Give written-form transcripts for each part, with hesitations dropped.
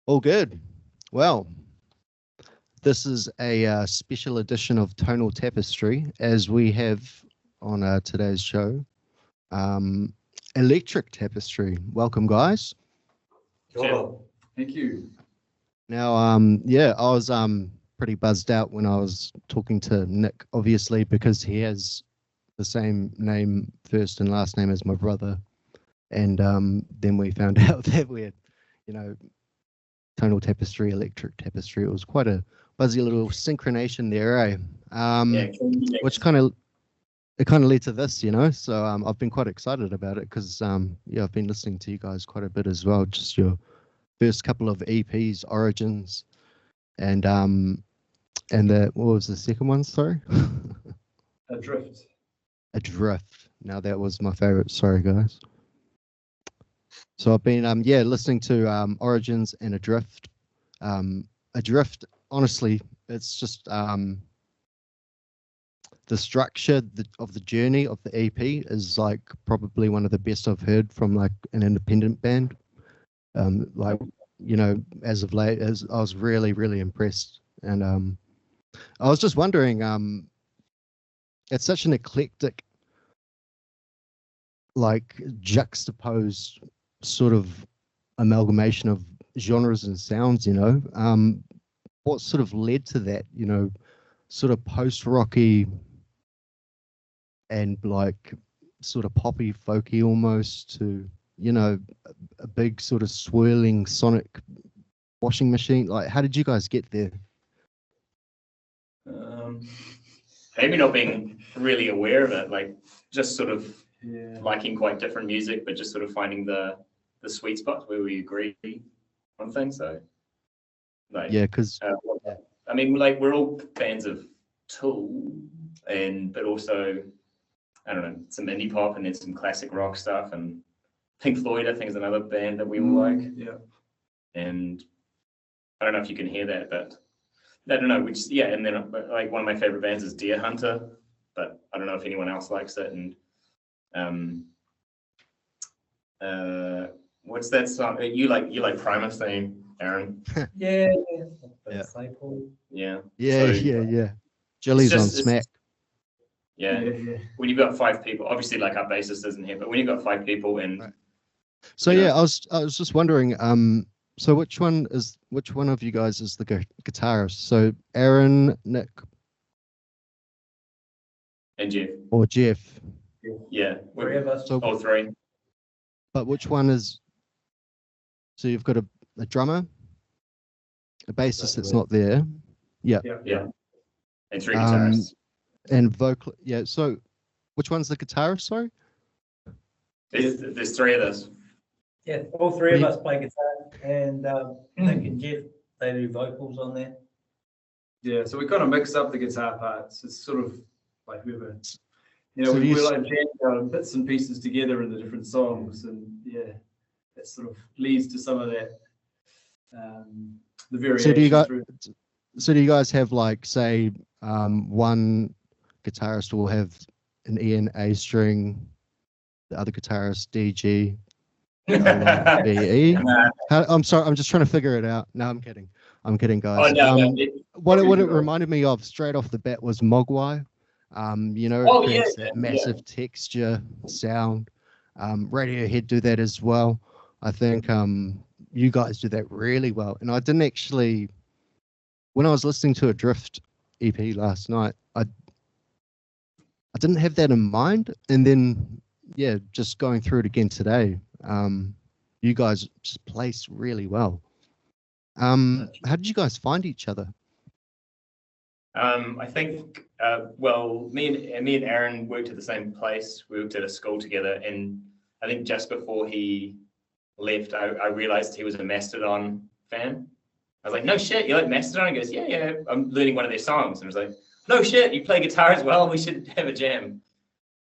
All good. Well, this is a special edition of Tonal Tapestry, as we have on today's show, Electric Tapestry. Welcome, guys. Sure. Thank you. Now, I was pretty buzzed out when I was talking to Nick, obviously, because he has the same name, first and last name, as my brother. And then we found out that we had, Tonal Tapestry, Electric Tapestry. It was quite a buzzy little synchronization there, eh? Which kind of led to this, So I've been quite excited about it because I've been listening to you guys quite a bit as well. Just your first couple of EPs, Origins, and what was the second one? Sorry, Adrift. Adrift. Now that was my favorite. Sorry, guys. So I've been listening to Origins and Adrift. Adrift, honestly, it's just the structure of the journey of the EP is like probably one of the best I've heard from like an independent band. As of late, as I was really, really impressed. And I was just wondering, it's such an eclectic, like juxtaposed sort of amalgamation of genres and sounds, what sort of led to that, sort of post-rocky and like sort of poppy folky almost to, a big sort of swirling sonic washing machine. Like, how did you guys get there? Maybe not being really aware of it, like just sort of liking quite different music, but just sort of finding the sweet spot where we agree on things. So, like, because I mean, like we're all fans of Tool, but also I don't know, some indie pop and then some classic rock stuff, and Pink Floyd I think is another band that we all like. Yeah, and I don't know if you can hear that, but I don't know and then like one of my favorite bands is Deer Hunter, but I don't know if anyone else likes it. And what's that song? You like Primus theme, Aaron? yeah. Jilly's on Smack. Yeah. When you've got 5 people, obviously like our bassist isn't here, but when you've got 5 people and right. So I was just wondering, so which one of you guys is the guitarist? So Aaron, Nick, and Jeff. Or Jeff? Yeah, 3 of us. All 3. But which one is? So you've got a drummer, a bassist that's not there. Yeah. And 3 guitarists. And vocal. Yeah. So which one's the guitarist? Sorry. There's 3 of us. Yeah, all 3 of us play guitar, and Nick and Jeff, they do vocals on there. Yeah, so we kind of mix up the guitar parts. It's sort of like whoever, So we like jam bits and pieces together in the different songs, and that sort of leads to some of that, the variation. So do you guys have like, say, one guitarist will have an E and A string, the other guitarist D, G, B, E? I'm sorry, I'm just trying to figure it out. No, I'm kidding, guys. What it reminded me of straight off the bat was Mogwai. It creates that massive texture sound. Radiohead do that as well. I think you guys do that really well. And I didn't actually, when I was listening to Adrift EP last night, I didn't have that in mind. And then just going through it again today, you guys just place really well. How did you guys find each other? I think me and Aaron worked at the same place. We worked at a school together, and I think just before he left, I realized he was a Mastodon fan. I was like, no shit, you like Mastodon? He goes, yeah, I'm learning one of their songs. And I was like, no shit, you play guitar as well? We should have a jam.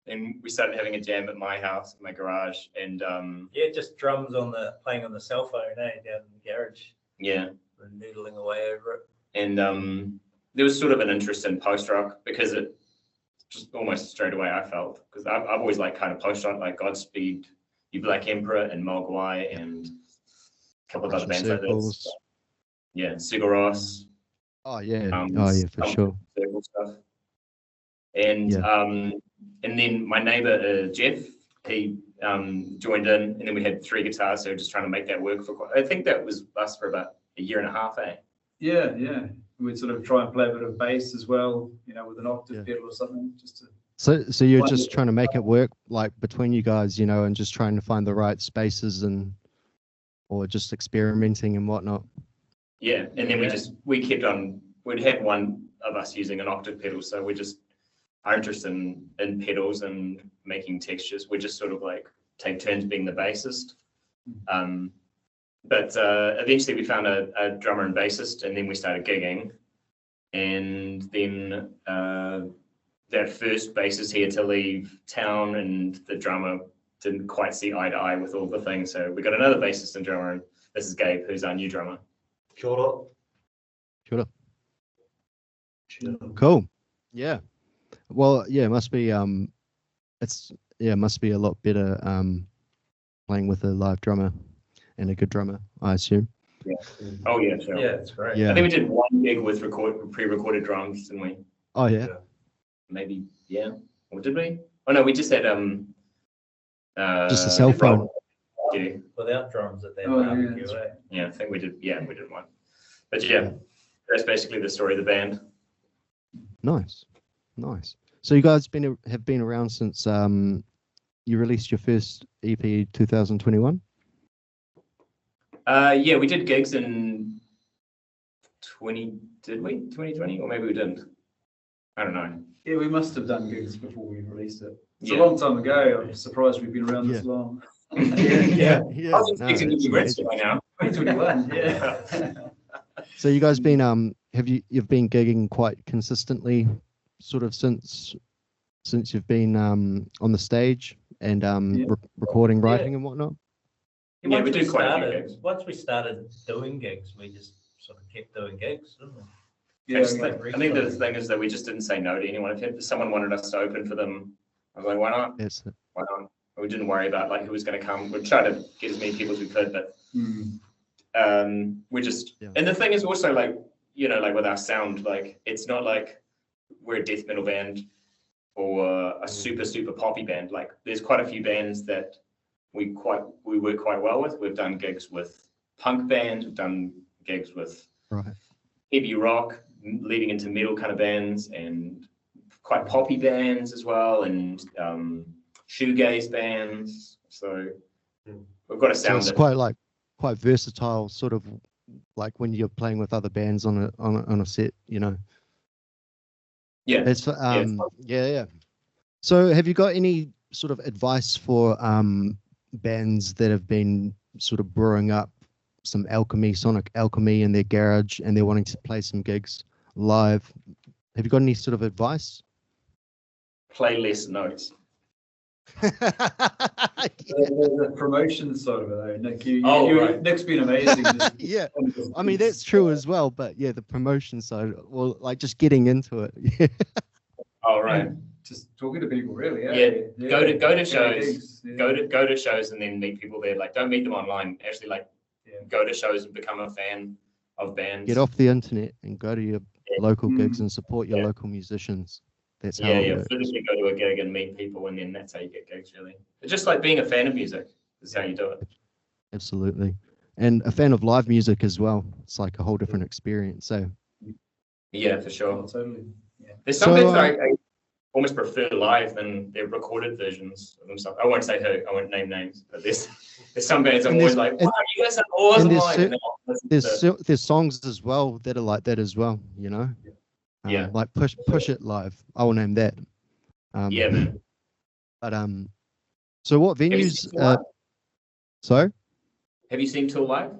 And we started having a jam at my house, my garage, and just drums playing on the cell phone, down in the garage. Yeah, we're noodling away over it. And there was sort of an interest in post rock because it just almost straight away I felt, because I've always liked kind of post rock, like Godspeed, You Black Emperor, and Mogwai, and a couple of other bands like this. Yeah, Sigur Rós, Oh yeah. um, Oh yeah, for some sure. circle stuff. And Yeah. and then my neighbor Jeff, he joined in, and then we had 3 guitars, so just trying to make that work for I think that was us for about a year and a half, eh? Yeah, yeah. We'd sort of try and play a bit of bass as well, you know, with an octave Yeah. pedal or something, just to. So you're Find just it. trying to make it work like between you guys, you know, and just trying to find the right spaces or just experimenting and whatnot. Yeah, and then Yeah. we kept on. We'd had one of us using an octave pedal, so we just are interested in pedals and making textures. We just sort of like take turns being the bassist. But eventually we found a drummer and bassist, and then we started gigging. And then that first bassist he had to leave town, and the drummer didn't quite see eye to eye with all the things. So we got another bassist and drummer, and this is Gabe, who's our new drummer. Kia ora. Sure. Cool. Yeah. Well, yeah, it must be it must be a lot better playing with a live drummer and a good drummer, I assume. Yeah. Oh yeah, sure. Yeah, it's great. Yeah. I think we did one gig with pre-recorded drums, didn't we? Oh yeah. Maybe, yeah. Or did we? Oh no, we just had Just a cell phone. Yeah, Without drums at that Oh, yeah, barbecue, that's eh? yeah, I think we did. Yeah, we did one. But yeah, that's basically the story of the band. Nice. So you guys have been around since you released your first EP 2021? Yeah, we did gigs in 2020, or maybe we didn't. I don't know. Yeah, we must have done gigs before we released it. It's Yeah. a long time ago. I'm surprised we've been around this long. Yeah. Yeah. I was expecting to be rich by now. 2021, yeah. So you guys been you've been gigging quite consistently sort of since you've been on the stage and recording, writing and whatnot? Yeah, Once we did quite a few gigs. Once we started doing gigs, we just sort of kept doing gigs, didn't we? I think the thing is that we just didn't say no to anyone. If someone wanted us to open for them, I was like, why not? That's it. Why not? We didn't worry about like who was going to come. We'd try to get as many people as we could, but we just. Yeah. And the thing is also like, you know, like with our sound, like it's not like we're a death metal band or a super poppy band. Like there's quite a few bands that we work quite well with. We've done gigs with punk bands. We've done gigs with heavy rock, leading into metal kind of bands, and quite poppy bands as well, and shoegaze bands. So we've got a sound. So it's quite versatile, sort of like when you're playing with other bands on a set, you know. Yeah. It's yeah. So have you got any sort of advice for bands that have been sort of brewing up some sonic alchemy in their garage, and they're wanting to play some gigs live? Have you got any sort of advice? Play less notes. The promotion side of it, though, Nick. Right. Nick's been amazing. Yeah, I mean that's true as well, but yeah, the promotion side, well, like just getting into it. Oh right. Just talking to people, really. Yeah. Go to shows. Gigs, yeah. Go to shows and then meet people there. Like don't meet them online. Actually, like go to shows and become a fan of bands. Get off the internet and go to your local gigs and support your local musicians. That's how it works. Physically go to a gig and meet people, and then that's how you get gigs. Really, it's just like being a fan of music. Is how you do it. Absolutely, and a fan of live music as well. It's like a whole different experience. So yeah, for sure. Oh, totally. Yeah. There's some bands I almost prefer live than their recorded versions of themselves. I won't say who. I won't name names. But there's some bands I'm always like, wow, you guys are awesome live. There's songs as well that are like that as well. You know. Yeah. Like push it live. I will name that. Yeah, man. But so what venues? Sorry. Have you seen Tool live?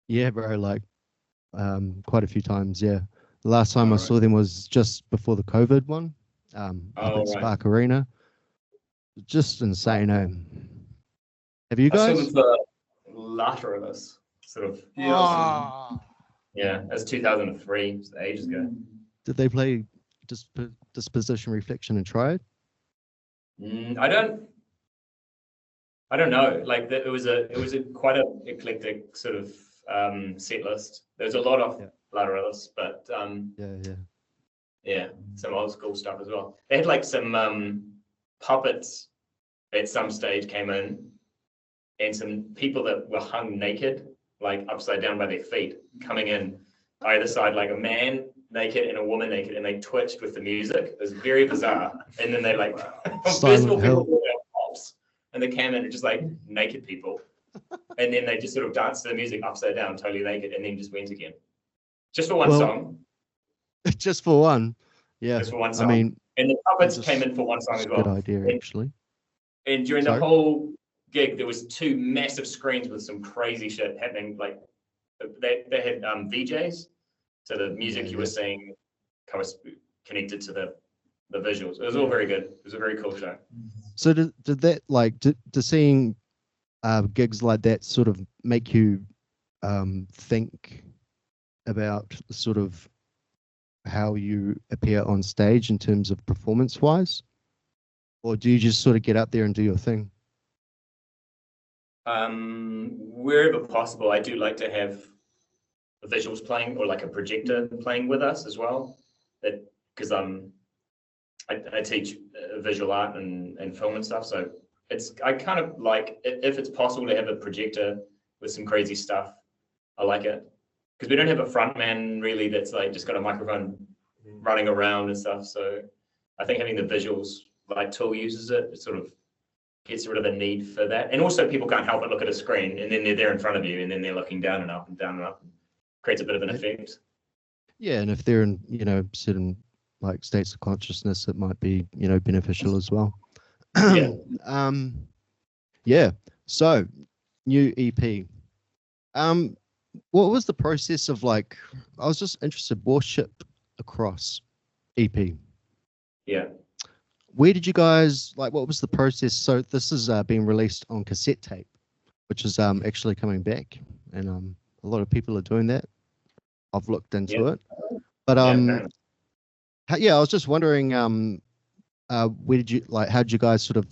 Yeah, bro. Like, quite a few times. Yeah. The last time I saw them was just before the COVID one. Up at Spark Arena. Just insane. Have you guys? I saw them for latter of us, sort of. Yeah, that's 2003, so ages ago. Did they play Disposition, Reflection, and Triad? I don't know. Like it was a quite a eclectic sort of set list. There's a lot of Yeah. Lateralus, but yeah. some old school stuff as well. They had like some puppets at some stage came in, and some people that were hung naked, like upside down by their feet, coming in either side, like a man naked and a woman naked, and they twitched with the music. It was very bizarre. And then they like, first of all, people wore their pops, and they came in and just like naked people. And then they just sort of danced to the music upside down, totally naked, and then just went again. Just for one song. Just for one. Yeah. Just for one song. I mean, and the puppets came in for one song as well. Good idea, actually. And during the whole gig, there was 2 massive screens with some crazy shit happening. Like they had VJs, so the music you were seeing kind of connected to the visuals. It was all very good. It was a very cool show. So did that like did seeing gigs like that sort of make you think about sort of how you appear on stage in terms of performance wise, or do you just sort of get out there and do your thing? Wherever possible, I do like to have the visuals playing, or like a projector playing with us as well. That because I teach visual art and film and stuff, so I kind of like if it's possible to have a projector with some crazy stuff. I like it because we don't have a front man really that's like just got a microphone running around and stuff. So I think having the visuals, like Tool uses it, it sort of gets rid of the need for that. And also people can't help but look at a screen, and then they're there in front of you, and then they're looking down and up and down and up. Creates a bit of an effect. Yeah, and if they're in certain like states of consciousness, it might be beneficial as well. Yeah. So new EP. What was the process of like? I was just interested. Worship Across EP. Yeah. Where did you guys like? What was the process? So this is being released on cassette tape, which is actually coming back, and a lot of people are doing that. I've looked into it, but I was just wondering, where did you like? How did you guys sort of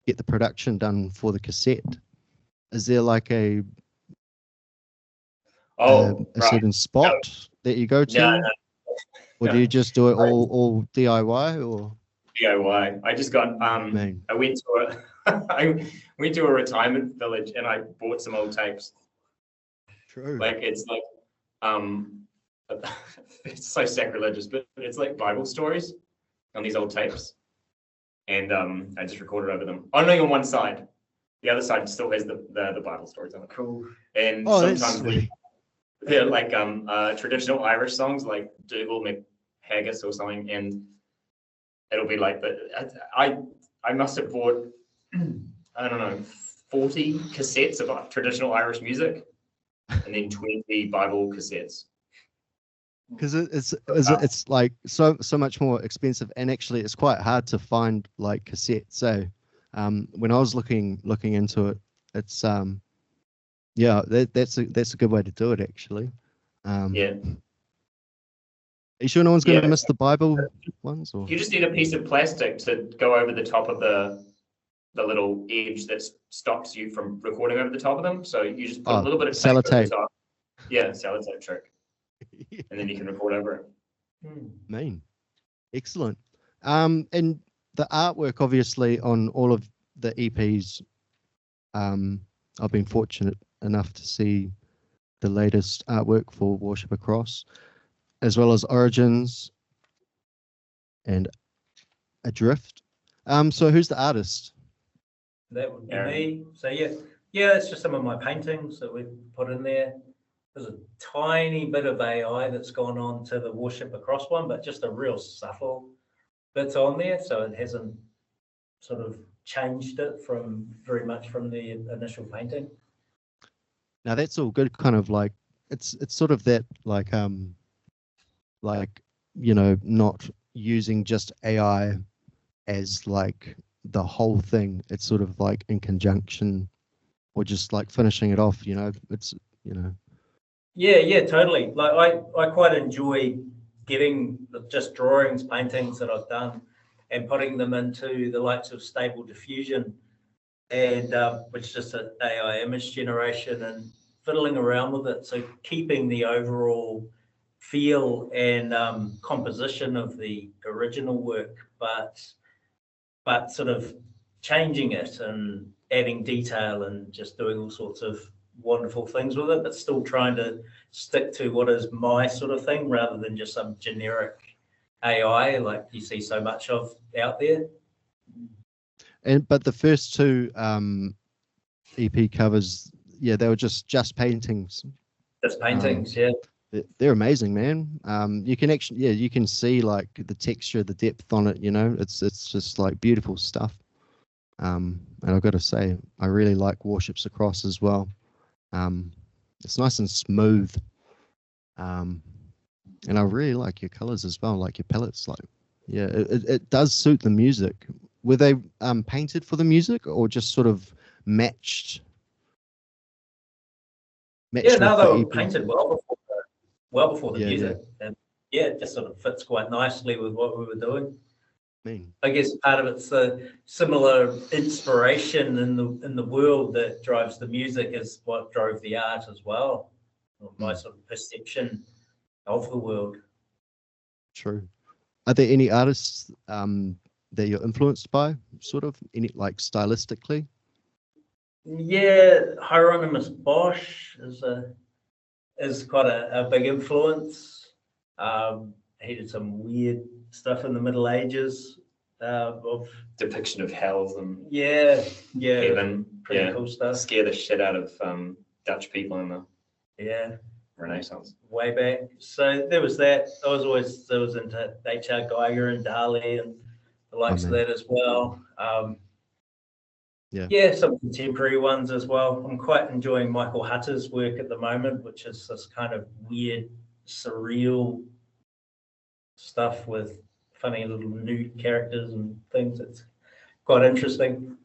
get the production done for the cassette? Is there like a certain spot that you go to? No. Or do you just do it all DIY or? DIY. I just got I went to a retirement village and I bought some old tapes. True. Like it's like it's so sacrilegious, but it's like Bible stories on these old tapes. And I just recorded over them. Only on one side. The other side still has the Bible stories on it. Cool. And sometimes they're like traditional Irish songs like Dougal McHaggis or something, and it'll be like I must have bought I don't know 40 cassettes of traditional Irish music, and then 20 Bible cassettes. Because it's like so much more expensive, and actually it's quite hard to find like cassettes. So when I was looking into it, it's that's a good way to do it actually. Yeah. Are you sure no one's going to miss the Bible ones? Or? You just need a piece of plastic to go over the top of the little edge that stops you from recording over the top of them. So you just put a little bit of tape over the top. Yeah, sellotape trick. And then you can record over it. Excellent. And the artwork, obviously, on all of the EPs, I've been fortunate enough to see the latest artwork for Worship Across, as well as Origins and Adrift. So who's the artist? That would be me. So yeah, it's just some of my paintings that we've put in there. There's a tiny bit of AI that's gone on to the Worship Across one, but just a real subtle bit on there. So it hasn't sort of changed it very much from the initial painting. Now that's all good, kind of like it's sort of that like not using just AI as like the whole thing. It's sort of like in conjunction or just like finishing it off, it's Yeah, totally. Like I quite enjoy getting just drawings, paintings that I've done and putting them into the likes of Stable Diffusion and which is just an AI image generation, and fiddling around with it. So keeping the overall feel and composition of the original work, but sort of changing it and adding detail and just doing all sorts of wonderful things with it, but still trying to stick to what is my sort of thing rather than just some generic AI like you see so much of out there. But the first two EP covers, yeah, they were just paintings. Just paintings, yeah. They're amazing, man. You can actually, yeah, you can see like the texture, the depth on it. You know, it's just like beautiful stuff. And I've got to say, I really like Warships Across as well. It's nice and smooth. And I really like your colors as well, like your palettes. Like, yeah, it does suit the music. Were they painted for the music or just sort of matched? Yeah, no, they were EP? painted well before the music. Yeah. And yeah, it just sort of fits quite nicely with what we were doing. I guess part of it's a similar inspiration in the world that drives the music is what drove the art as well. My sort of perception of the world. True. Are there any artists that you're influenced by, sort of, any like stylistically? Yeah, Hieronymus Bosch is quite a big influence. He did some weird stuff in the Middle Ages of depiction of hells and heaven, pretty cool stuff. Scare the shit out of Dutch people in the Renaissance. Way back. So there was that. I was into H.R. Geiger and Dali and the likes of that as well. Some contemporary ones as well. I'm quite enjoying Michael Hutter's work at the moment, which is this kind of weird, surreal stuff with funny little nude characters and things. It's quite interesting.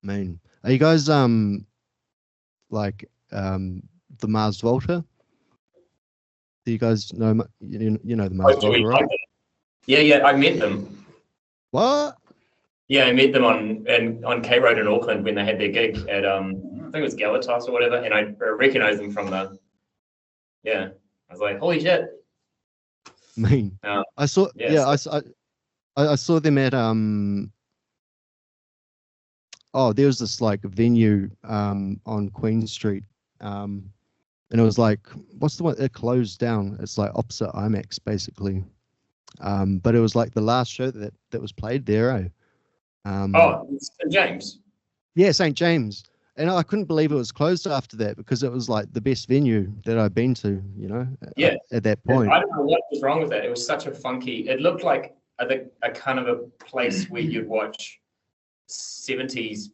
Man, are you guys like the Mars Volta? Do you guys know you know the Mars Volta, right? Yeah, I met them. What? Yeah, I met them on K Road in Auckland when they had their gig at I think it was Galatas or whatever, and I recognized them from I was like, holy shit. Mean. I saw I saw them at there was this like venue on Queen Street, and it was like, what's the one? It closed down. It's like opposite IMAX basically, but it was like the last show that was played there. St. James. Yeah, St. James. And I couldn't believe it was closed after that because it was like the best venue that I've been to, you know, at that point. I don't know what was wrong with it. It was such a funky, it looked like a kind of a place where you'd watch 70s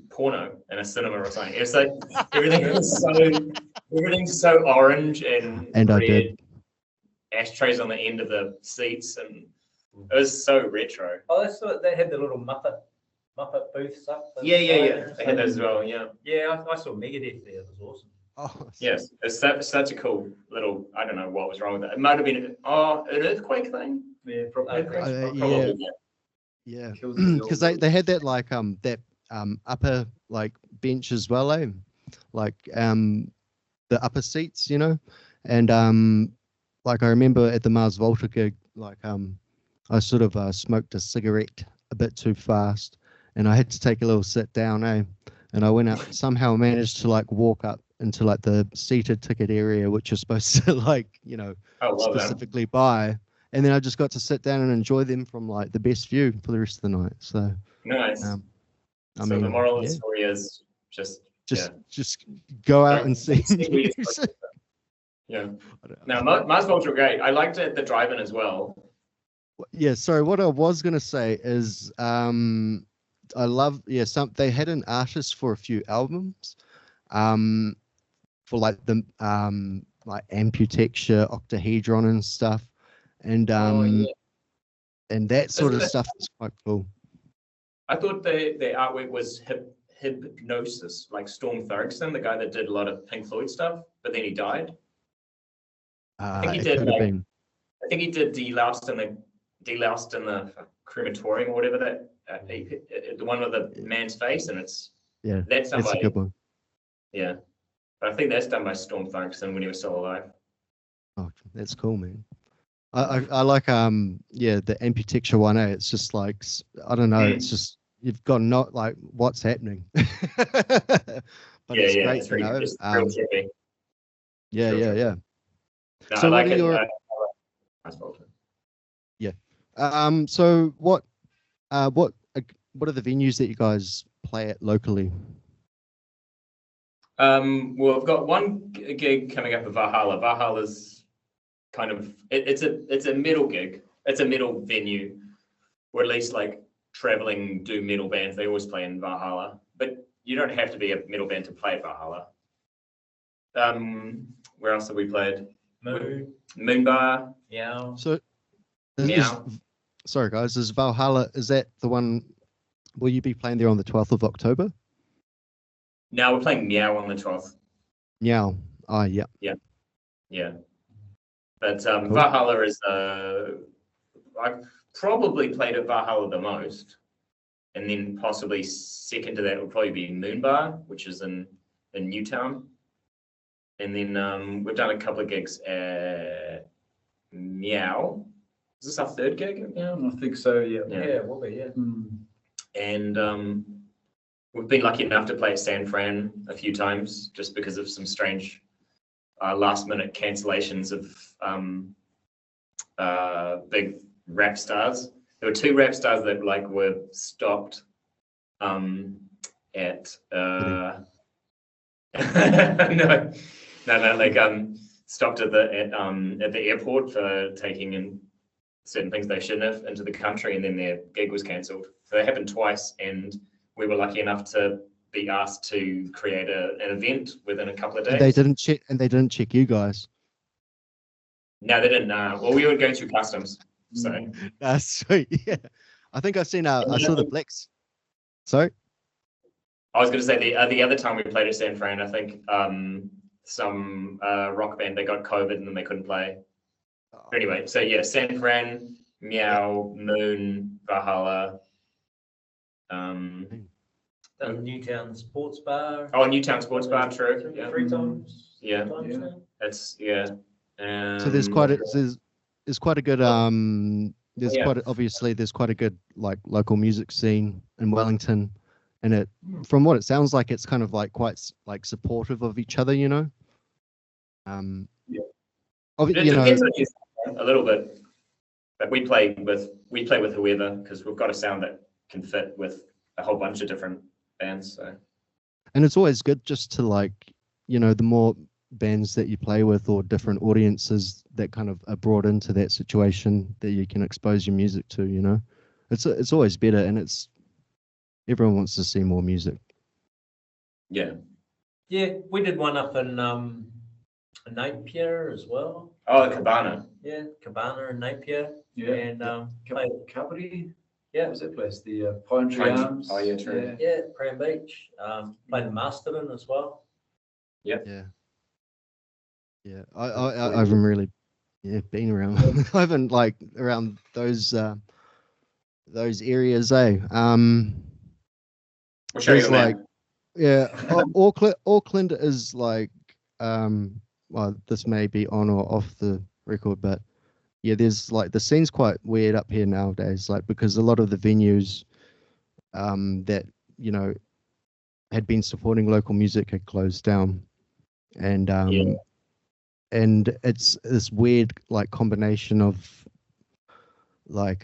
porno in a cinema or something. It's like everything's so orange and red. I did. Ashtrays on the end of the seats, and it was so retro. Oh, that's what they had the little Muppet booths up. Yeah. They had those as well. Yeah. Yeah, I saw Megadeth there. It was awesome. Oh, yes, it's such a cool little. I don't know what was wrong with it. It might have been an earthquake thing. Yeah, probably. Yeah, because they had that like that upper like bench as well, like the upper seats, you know, and like I remember at the Mars Volta gig, like I sort of smoked a cigarette a bit too fast, and I had to take a little sit down, and I went up, somehow managed to like walk up into like the seated ticket area, which you're supposed to like, you know, specifically buy. And then I just got to sit down and enjoy them from like the best view for the rest of the night. So nice. I mean, the moral of the story is just go out and see. Yeah. Now, Mars Volta were great. I liked it at the drive-in as well. Yeah. Sorry. What I was gonna say is, I love. Yeah. They had an artist for a few albums, for like the like Amputexture, Octahedron, and stuff. And and that sort of stuff is quite cool. I thought the artwork was Hypnosis, like Storm Thorgerson, the guy that did a lot of Pink Floyd stuff, but then he died. I think he did. I think he did Deloused in the crematorium or whatever that the one with the man's face, and it's Yeah, that's done that's a by good one. yeah. But I think that's done by Storm Thunkson when he was still alive. Oh, that's cool, man. I like the Amputexture one. It's just like I don't know. It's just you've got not like what's happening, but it's Yeah, great, it's really it's real trippy. yeah, real yeah, trippy. yeah. No, So I what like are it. your so what are the venues that you guys play at locally? Well, I've got one gig coming up at Valhalla. Valhalla's kind of it's a metal gig. It's a metal venue, or at least like traveling do metal bands. They always play in Valhalla, but you don't have to be a metal band to play at Valhalla. Where else have we played? Moonbar. Yeah. So Meow. sorry guys, is Valhalla, is that the one? Will you be playing there on the 12th of October? Now we're playing Meow on the 12th. Meow. Oh, yeah. Yeah. But Cool. Valhalla is I've probably played at Valhalla the most. And then possibly second to that would probably be Moonbar, which is in Newtown. And then we've done a couple of gigs at Meow. Is this our third gig at Meow? I think so, yeah. Yeah, it will be, yeah. And we've been lucky enough to play at San Fran a few times, just because of some strange last minute cancellations of big rap stars. There were 2 rap stars that like were stopped at no, like stopped at the airport for taking in certain things they shouldn't have into the country, and then their gig was cancelled. So it happened twice, and we were lucky enough to be asked to create an event within a couple of days. And they didn't check you guys. No, they didn't. Well, we were going through customs, so That's sweet. Yeah, I think I saw the Blacks. Sorry. I was going to say the other time we played at San Fran, I think some rock band, they got COVID and then they couldn't play. But anyway, so yeah, San Fran, Meow, Moon, Valhalla. Newtown Sports Bar. Oh, Newtown Sports Bar, true. Yeah. 3 times. Yeah. 4 times now. That's yeah. So there's quite a good obviously there's quite a good like local music scene in Wellington, and it from what it sounds like it's kind of like quite like supportive of each other, you know. Yeah. You It know, depends on you a little bit, but we play with whoever, because we've got a sound that can fit with a whole bunch of different bands. So, and it's always good just to like, you know, the more bands that you play with or different audiences that kind of are brought into that situation that you can expose your music to, you know, it's always better, and it's everyone wants to see more music. yeah. Yeah, we did one up in Napier as well. Oh, the Cabana. Yeah, Cabana and Napier. Yeah. And played, Cabri? yeah, What was that place? The Pine Tree Pine- Arms? oh, yeah, true. yeah, Pram Beach. Played in Masterton as well. Yeah. I haven't really been around. I haven't like around those areas, eh? We'll show you There's a map. like Auckland is like well, this may be on or off the record, but yeah, there's like the scene's quite weird up here nowadays, like because a lot of the venues that, you know, had been supporting local music had closed down, and and it's this weird like combination of like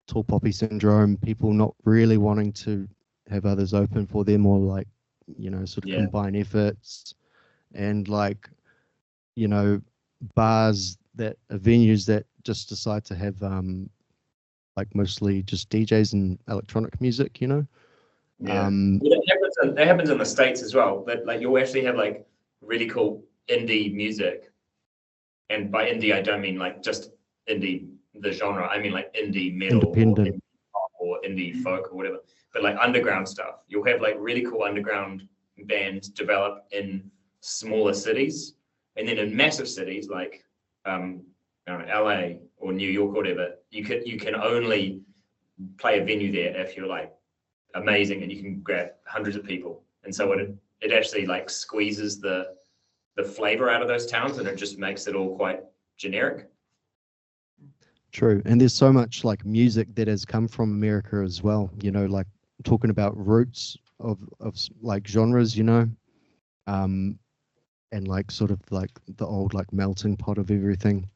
tall poppy syndrome, people not really wanting to have others open for them, or like, you know, sort of combine efforts, and like, you know, bars that venues that just decide to have like mostly just DJs and electronic music, you know. Yeah. That happens in the States as well. That like you'll actually have like really cool indie music, and by indie I don't mean like just indie the genre. I mean like indie metal, Independent. or indie pop, or indie folk or whatever. But like underground stuff, you'll have like really cool underground bands develop in smaller cities, and then in massive cities like I don't know, LA or New York or whatever, you can only play a venue there if you're like amazing and you can grab hundreds of people. And so it actually like squeezes the flavor out of those towns, and it just makes it all quite generic. True. And there's so much like music that has come from America as well, you know, like talking about roots of like genres, you know, and like sort of like the old like melting pot of everything.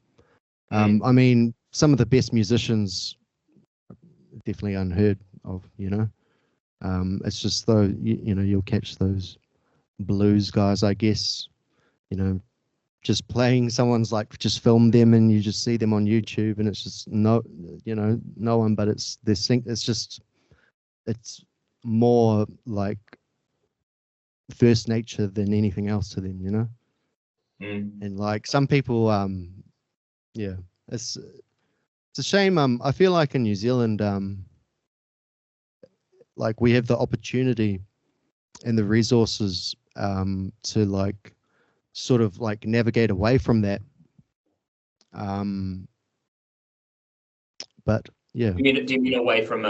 I mean, some of the best musicians definitely unheard of, you know. It's just though, you know, you'll catch those blues guys, I guess, you know, just playing someone's like just film them and you just see them on YouTube and it's just no one, but it's more like first nature than anything else to them, you know. And like some people, yeah, it's a shame. I feel like in New Zealand, like we have the opportunity and the resources to like sort of like navigate away from that. But yeah. Do you mean away from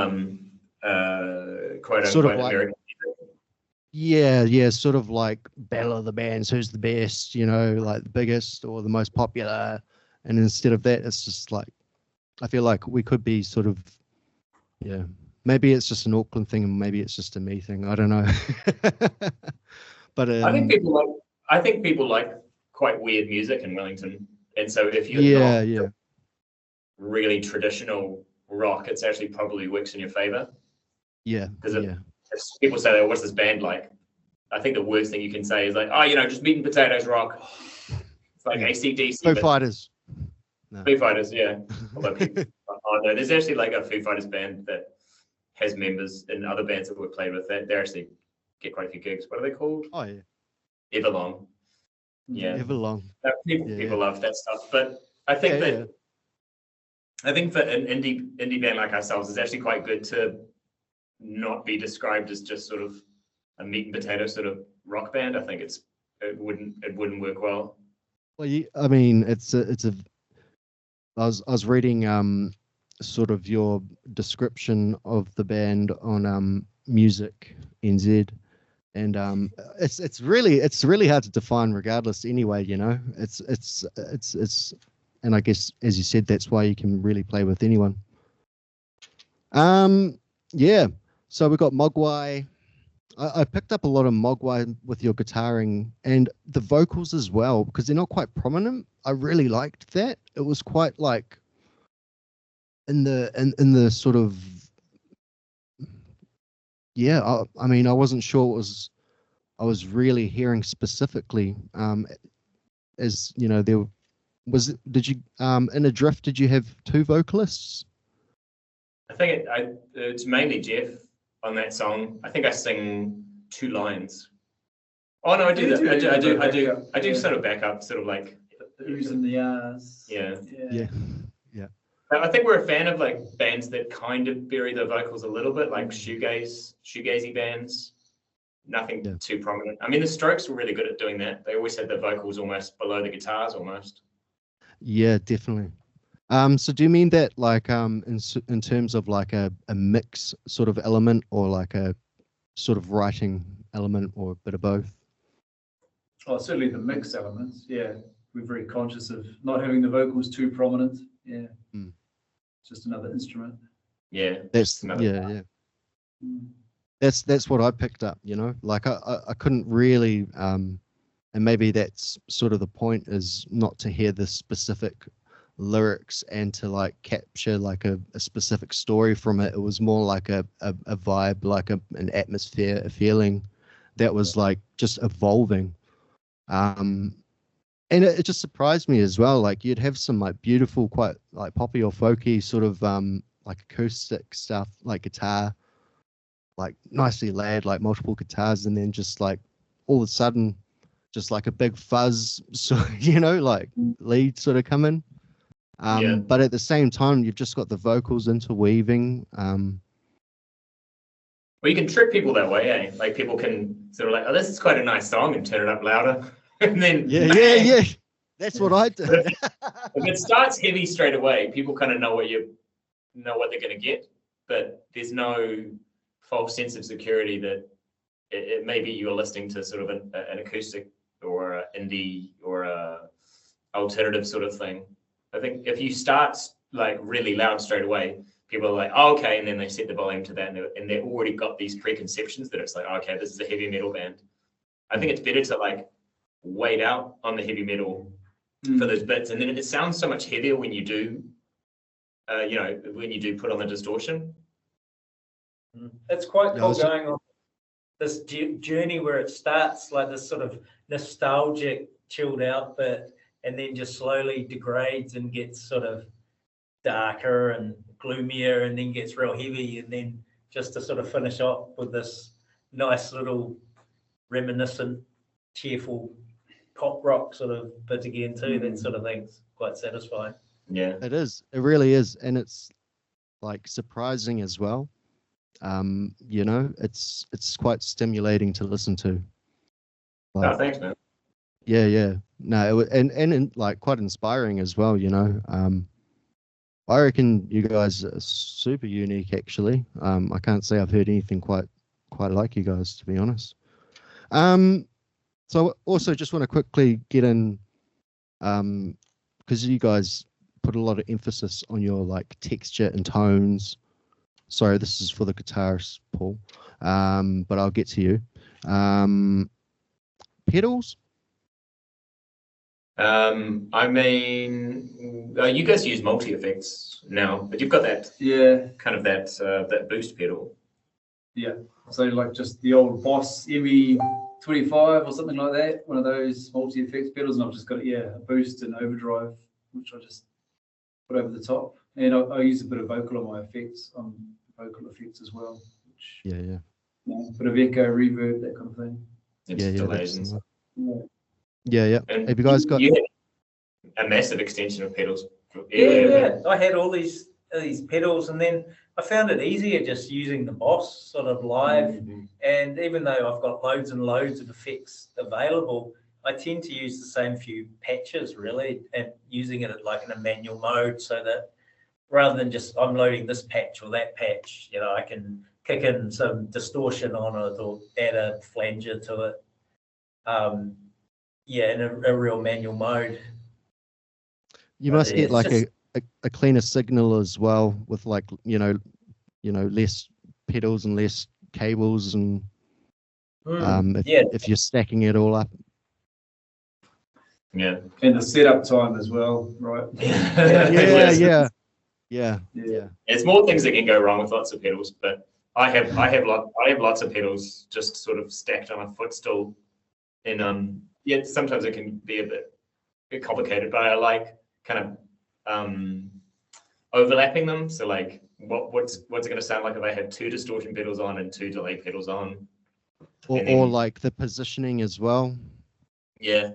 quote sort unquote of like, American? yeah, sort of like battle of the bands, who's the best, you know, like the biggest or the most popular. And instead of that, it's just like, I feel like we could be sort of, yeah, maybe it's just an Auckland thing and maybe it's just a me thing. I don't know. But I think people like quite weird music in Wellington. And so if you're not really traditional rock, it's actually probably works in your favor. Yeah. Because if people say, what's this band like? I think the worst thing you can say is like, oh, you know, just meat and potatoes rock. It's like AC/DC. Foo Fighters. No. Foo Fighters, yeah. Although people, no, there's actually like a Foo Fighters band that has members in other bands that we've played with. They actually get quite a few gigs. What are they called? Oh, yeah. Everlong. Yeah. Everlong. People love that stuff. But I think I think for an indie band like ourselves, it's actually quite good to not be described as just sort of a meat and potato sort of rock band. I think it wouldn't work well. Well, I mean, I was reading sort of your description of the band on Music NZ, and it's really hard to define regardless anyway, you know. It's and I guess as you said, that's why you can really play with anyone. Yeah, so we got Mogwai. I picked up a lot of Mogwai with your guitaring and the vocals as well, because they're not quite prominent. I really liked that. It was quite like in the sort of, yeah, I mean, I wasn't sure I was really hearing specifically, as you know, did you in Adrift, did you have two vocalists? I think it's mainly Jeff on that song. I think I sing 2 lines. Oh no, I do that. I do sort of backup, sort of like the oohs and the ahs. Yeah. Yeah. I think we're a fan of like bands that kind of bury their vocals a little bit, like shoegazy bands. Nothing too prominent. I mean, the Strokes were really good at doing that. They always had the vocals almost below the guitars, almost. Yeah, definitely. So do you mean that like in terms of like a mix sort of element, or like a sort of writing element, or a bit of both? Oh, certainly the mix elements. Yeah, we're very conscious of not having the vocals too prominent. Yeah, it's just another instrument. Yeah, that's That's what I picked up. You know, like I couldn't really, and maybe that's sort of the point, is not to hear the specific lyrics and to like capture like a specific story from it. It was more like a vibe, like an atmosphere, a feeling that was like just evolving. And it just surprised me as well. Like you'd have some like beautiful, quite like poppy or folky sort of like acoustic stuff, like guitar, like nicely layered, like multiple guitars, and then just like all of a sudden just like a big fuzz, so you know, like lead sort of come in. But at the same time, you've just got the vocals interweaving. Well, you can trick people that way, eh? Like people can sort of like, oh, this is quite a nice song, and turn it up louder, and then yeah. That's what I did. If it starts heavy straight away, people kind of know what they're going to get. but there's no false sense of security that it maybe you're listening to sort of an acoustic or an indie or a alternative sort of thing. I think if you start like really loud straight away, people are like, oh, okay, and then they set the volume to that, and they've already got these preconceptions that it's like, okay, this is a heavy metal band. I think it's better to like wait out on the heavy metal for those bits, and then it sounds so much heavier when you do, when you do put on the distortion. It's quite Yeah, cool going on this journey where it starts like this sort of nostalgic, chilled out bit, and then just slowly degrades and gets sort of darker and gloomier, and then gets real heavy, and then just to sort of finish off with this nice little reminiscent, cheerful pop rock sort of bit again too. That sort of thing's quite satisfying. Yeah, It is. It really is, and it's like surprising as well. It's quite stimulating to listen to. no, thanks, man. Yeah. No, and like quite inspiring as well. I reckon you guys are super unique, actually. I can't say I've heard anything quite like you guys, to be honest. So also just want to quickly get in, because you guys put a lot of emphasis on your like texture and tones. Sorry, this is for the guitarist, Paul, but I'll get to you. Pedals? I mean, you guys use multi-effects now, but you've got that kind of that boost pedal. Yeah. So like just the old Boss ME25 or something like that, one of those multi-effects pedals, and I've just got a boost and overdrive, which I just put over the top. And I use a bit of vocal on my effects, vocal effects as well. Which, Yeah. bit of echo, reverb, that kind of thing. Delays and stuff. Yeah. And Have you guys got? You had a massive extension of pedals. Yeah. I had all these pedals, and then I found it easier just using the Boss sort of live. And even though I've got loads and loads of effects available, I tend to use the same few patches really, and using it like in a manual mode, so that rather than just I'm loading this patch or that patch, I can kick in some distortion on it or add a flanger to it. In a real manual mode. You must get like a cleaner signal as well, with like less pedals and less cables, and if you're stacking it all up. Yeah. And the setup time as well, right? Yeah. It's more things that can go wrong with lots of pedals, but I have lots of pedals just sort of stacked on a footstool, and sometimes it can be a bit complicated, but I like kind of overlapping them. So like, what's it going to sound like if I have two distortion pedals on and two delay pedals on? Or like the positioning as well. Yeah.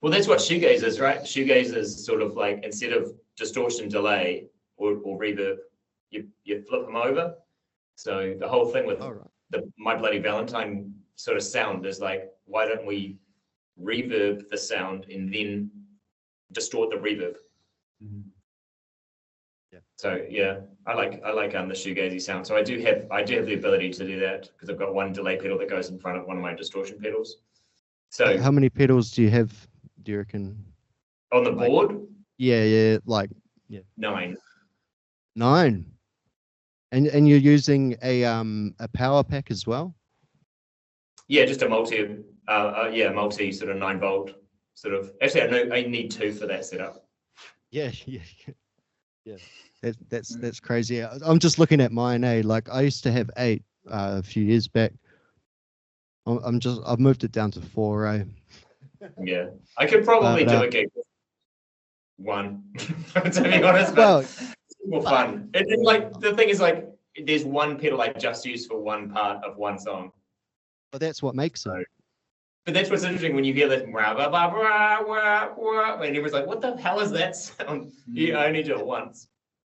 Well, that's what shoegaze is, right? Shoegaze is sort of like, instead of distortion, delay, or reverb, you flip them over. So the whole thing with the My Bloody Valentine sort of sound is like, why don't we reverb the sound and then distort the reverb? Yeah. So yeah, I like the shoegazy sound. So I do have the ability to do that because I've got one delay pedal that goes in front of one of my distortion pedals. So how many pedals do you have, do you reckon? On the board? Yeah. 9. And you're using a power pack as well? Yeah, just a multi sort of 9-volt sort of. Actually, I need 2 for that setup. Yeah. That's crazy. I'm just looking at mine. Like I used to have 8 a few years back. I've moved it down to 4. Yeah, I could probably do a gig with 1. To be honest, but it's more fun. And like the thing is, like, there's one pedal I just use for one part of one song. But that's what makes it. But that's what's interesting when you hear that, and everyone's like, "What the hell is that sound?" You only do it once.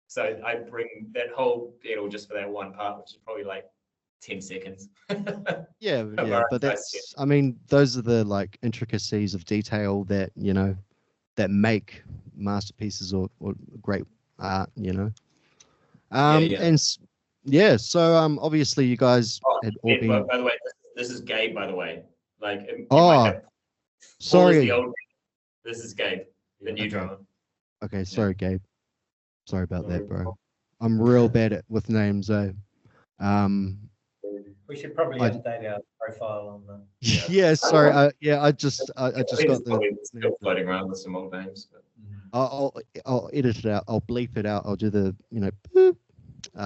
So I bring that whole pedal just for that one part, which is probably like 10 seconds. Yeah, but that's, I mean, those are the like intricacies of detail that, that make masterpieces or great art, And yeah. So obviously you guys had all And been. by the way, this is Gabe, by the way. Like, you Oh, might have Paul is sorry. the old. This is Gabe, the new Okay. drummer. Okay, sorry, Gabe. Sorry about that, Sorry. bro. I'm real bad with names, eh? We should probably I- update our profile on the. Yeah, sorry. I just I got think the. probably still floating around with some old names. But. I'll edit it out. I'll bleep it out. I'll do the boop,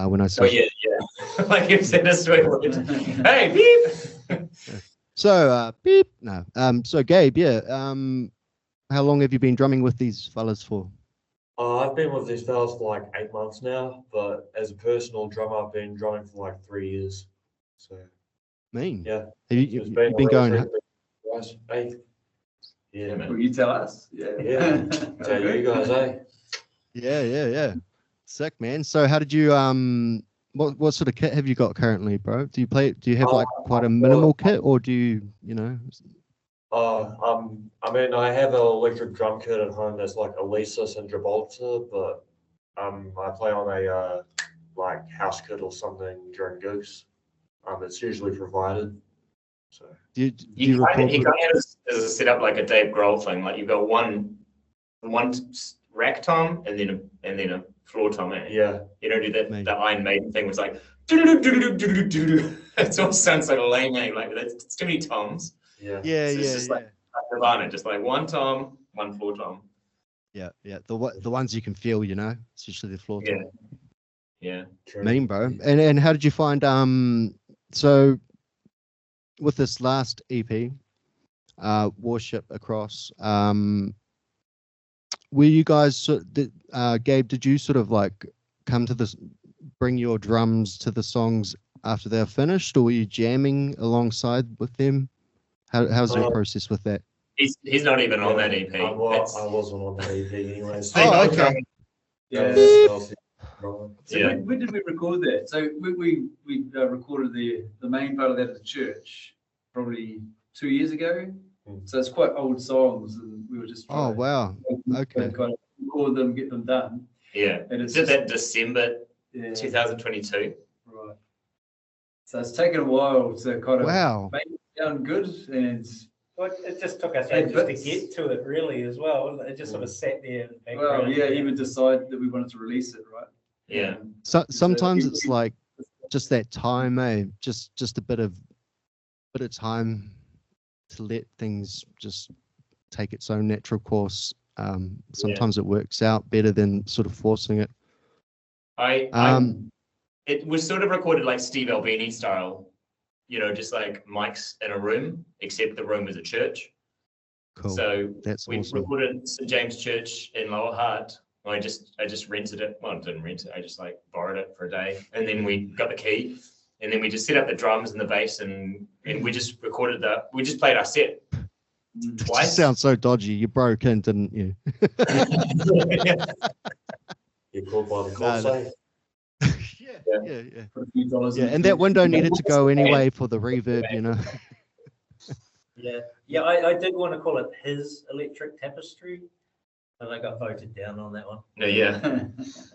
when I Oh say. yeah. Like you said a swear word. Hey, beep. So beep. No. So Gabe, yeah. How long have you been drumming with these fellas for? I've been with these fellas for like 8 months now, but as a personal drummer, I've been drumming for like 3 years. So Mean. yeah, Have you, it's you've been a been real going. treat, guys. Hey, yeah, man. Will you tell us? Yeah. Yeah. Tell you guys, eh? Yeah. Sick, man. So how did you what sort of kit have you got currently, bro? Do you have like quite a minimal kit, or do you I mean, I have an electric drum kit at home that's like Alesis and Gibraltar, but I play on a like house kit or something during gigs. It's usually provided. So do You you record kind with- of have a set up like a Dave Grohl thing. Like you've got one rack tom and then a floor tom. Eh? yeah, You don't do that Mate. the Iron Maiden thing. Was like it all sounds so lame. Eh? Like it's too many toms. yeah. Yeah, So it's just like Nirvana, just like one tom, one floor tom. yeah. The ones you can feel, especially the floor tom. Yeah. True. Mean, bro. And how did you find so with this last EP, Worship Across, were you guys Gabe, did you sort of like come to this, bring your drums to the songs after they're finished, or were you jamming alongside with them? How's your process with that? He's not even on that EP. I wasn't on that EP anyways. Oh, okay. Yeah. Right. So Yeah. when did we record that? So we recorded the main part of that at the church probably 2 years ago. So it's quite old songs, and we were just Oh, trying wow. to Okay. kind of record them, get them done. Yeah. And it's Did just, that December yeah, 2022. right. So it's taken a while to kind of Wow. make it sound good, and Well, it just took us Hey, ages to bits. get to it, really, as well. It just sort of sat there in the well, background. yeah, even decide that we wanted to release it, right? Yeah. So sometimes it's like just that time, just a bit of time to let things just take its own natural course. Sometimes it works out better than sort of forcing it. It was sort of recorded like Steve Albini style, just like mics in a room, except the room was a church. Cool. So That's we awesome. recorded at St. James Church in Lower Hart. I just rented it. Well, I didn't rent it. I just like borrowed it for a day, and then we got the key, and then we just set up the drums and the bass, and we just recorded we just played our set It twice. just sounds so dodgy. You broke in, didn't you? You're caught by the No, cops, no. eh? Yeah. Put a few dollars Yeah, in and the that window needed to go anyway for the reverb, Yeah, I did want to call it his electric tapestry, but I got voted down on that one. No, yeah,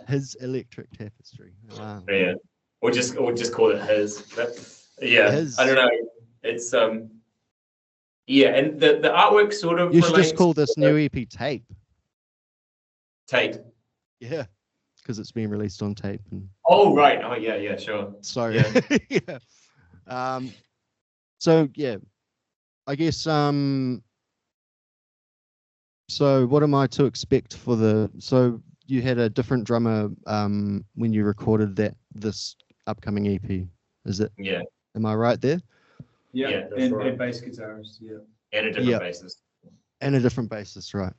His electric tapestry. Wow. yeah. Or just call it his. But, yeah, His. I don't know. It's yeah, and the artwork sort of You should just relates call this to new EP Tape. Tate. Yeah, because it's being released on tape. And Oh right. Oh yeah, sure. sorry. Yeah. Yeah. So yeah, I guess. So what am I to expect for the? So you had a different drummer when you recorded this upcoming EP. Is it? Yeah, Am I right there? Yeah, Yeah, that's and right. bass guitarist, yeah. and a different Yeah. basis. And a different bassist, right?